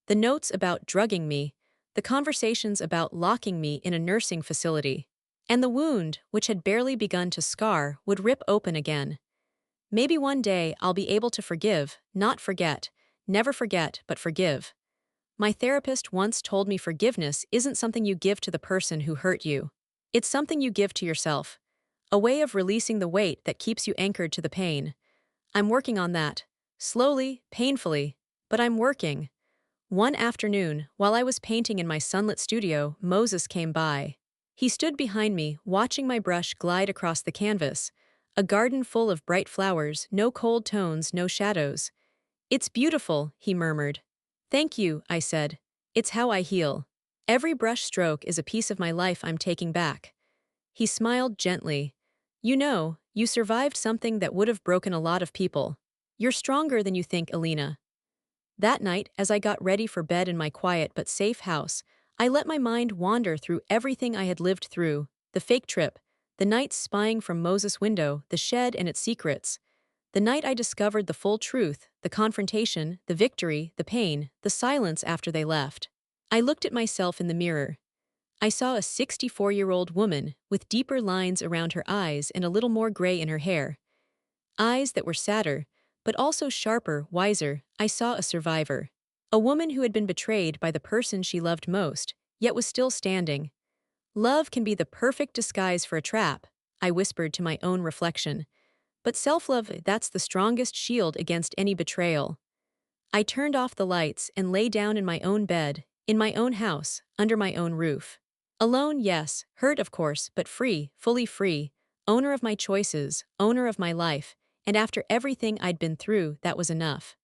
The notes about drugging me, the conversations about locking me in a nursing facility. And the wound, which had barely begun to scar, would rip open again. Maybe one day I'll be able to forgive, not forget, never forget, but forgive. My therapist once told me forgiveness isn't something you give to the person who hurt you. It's something you give to yourself. A way of releasing the weight that keeps you anchored to the pain. I'm working on that. Slowly, painfully, but I'm working. One afternoon, while I was painting in my sunlit studio, Moses came by. He stood behind me, watching my brush glide across the canvas. A garden full of bright flowers, no cold tones, no shadows. "It's beautiful," he murmured. "Thank you," I said. "It's how I heal. Every brush stroke is a piece of my life I'm taking back." He smiled gently. "You know, you survived something that would have broken a lot of people. You're stronger than you think, Alina." That night, as I got ready for bed in my quiet but safe house, I let my mind wander through everything I had lived through: the fake trip, the nights spying from Moses' window, the shed and its secrets. The night I discovered the full truth, the confrontation, the victory, the pain, the silence after they left. I looked at myself in the mirror. I saw a 64-year-old woman with deeper lines around her eyes and a little more gray in her hair. Eyes that were sadder, but also sharper, wiser. I saw a survivor. A woman who had been betrayed by the person she loved most, yet was still standing. Love can be the perfect disguise for a trap, I whispered to my own reflection. But self-love, that's the strongest shield against any betrayal. I turned off the lights and lay down in my own bed, in my own house, under my own roof. Alone, yes, hurt of course, but free, fully free, owner of my choices, owner of my life, and after everything I'd been through, that was enough.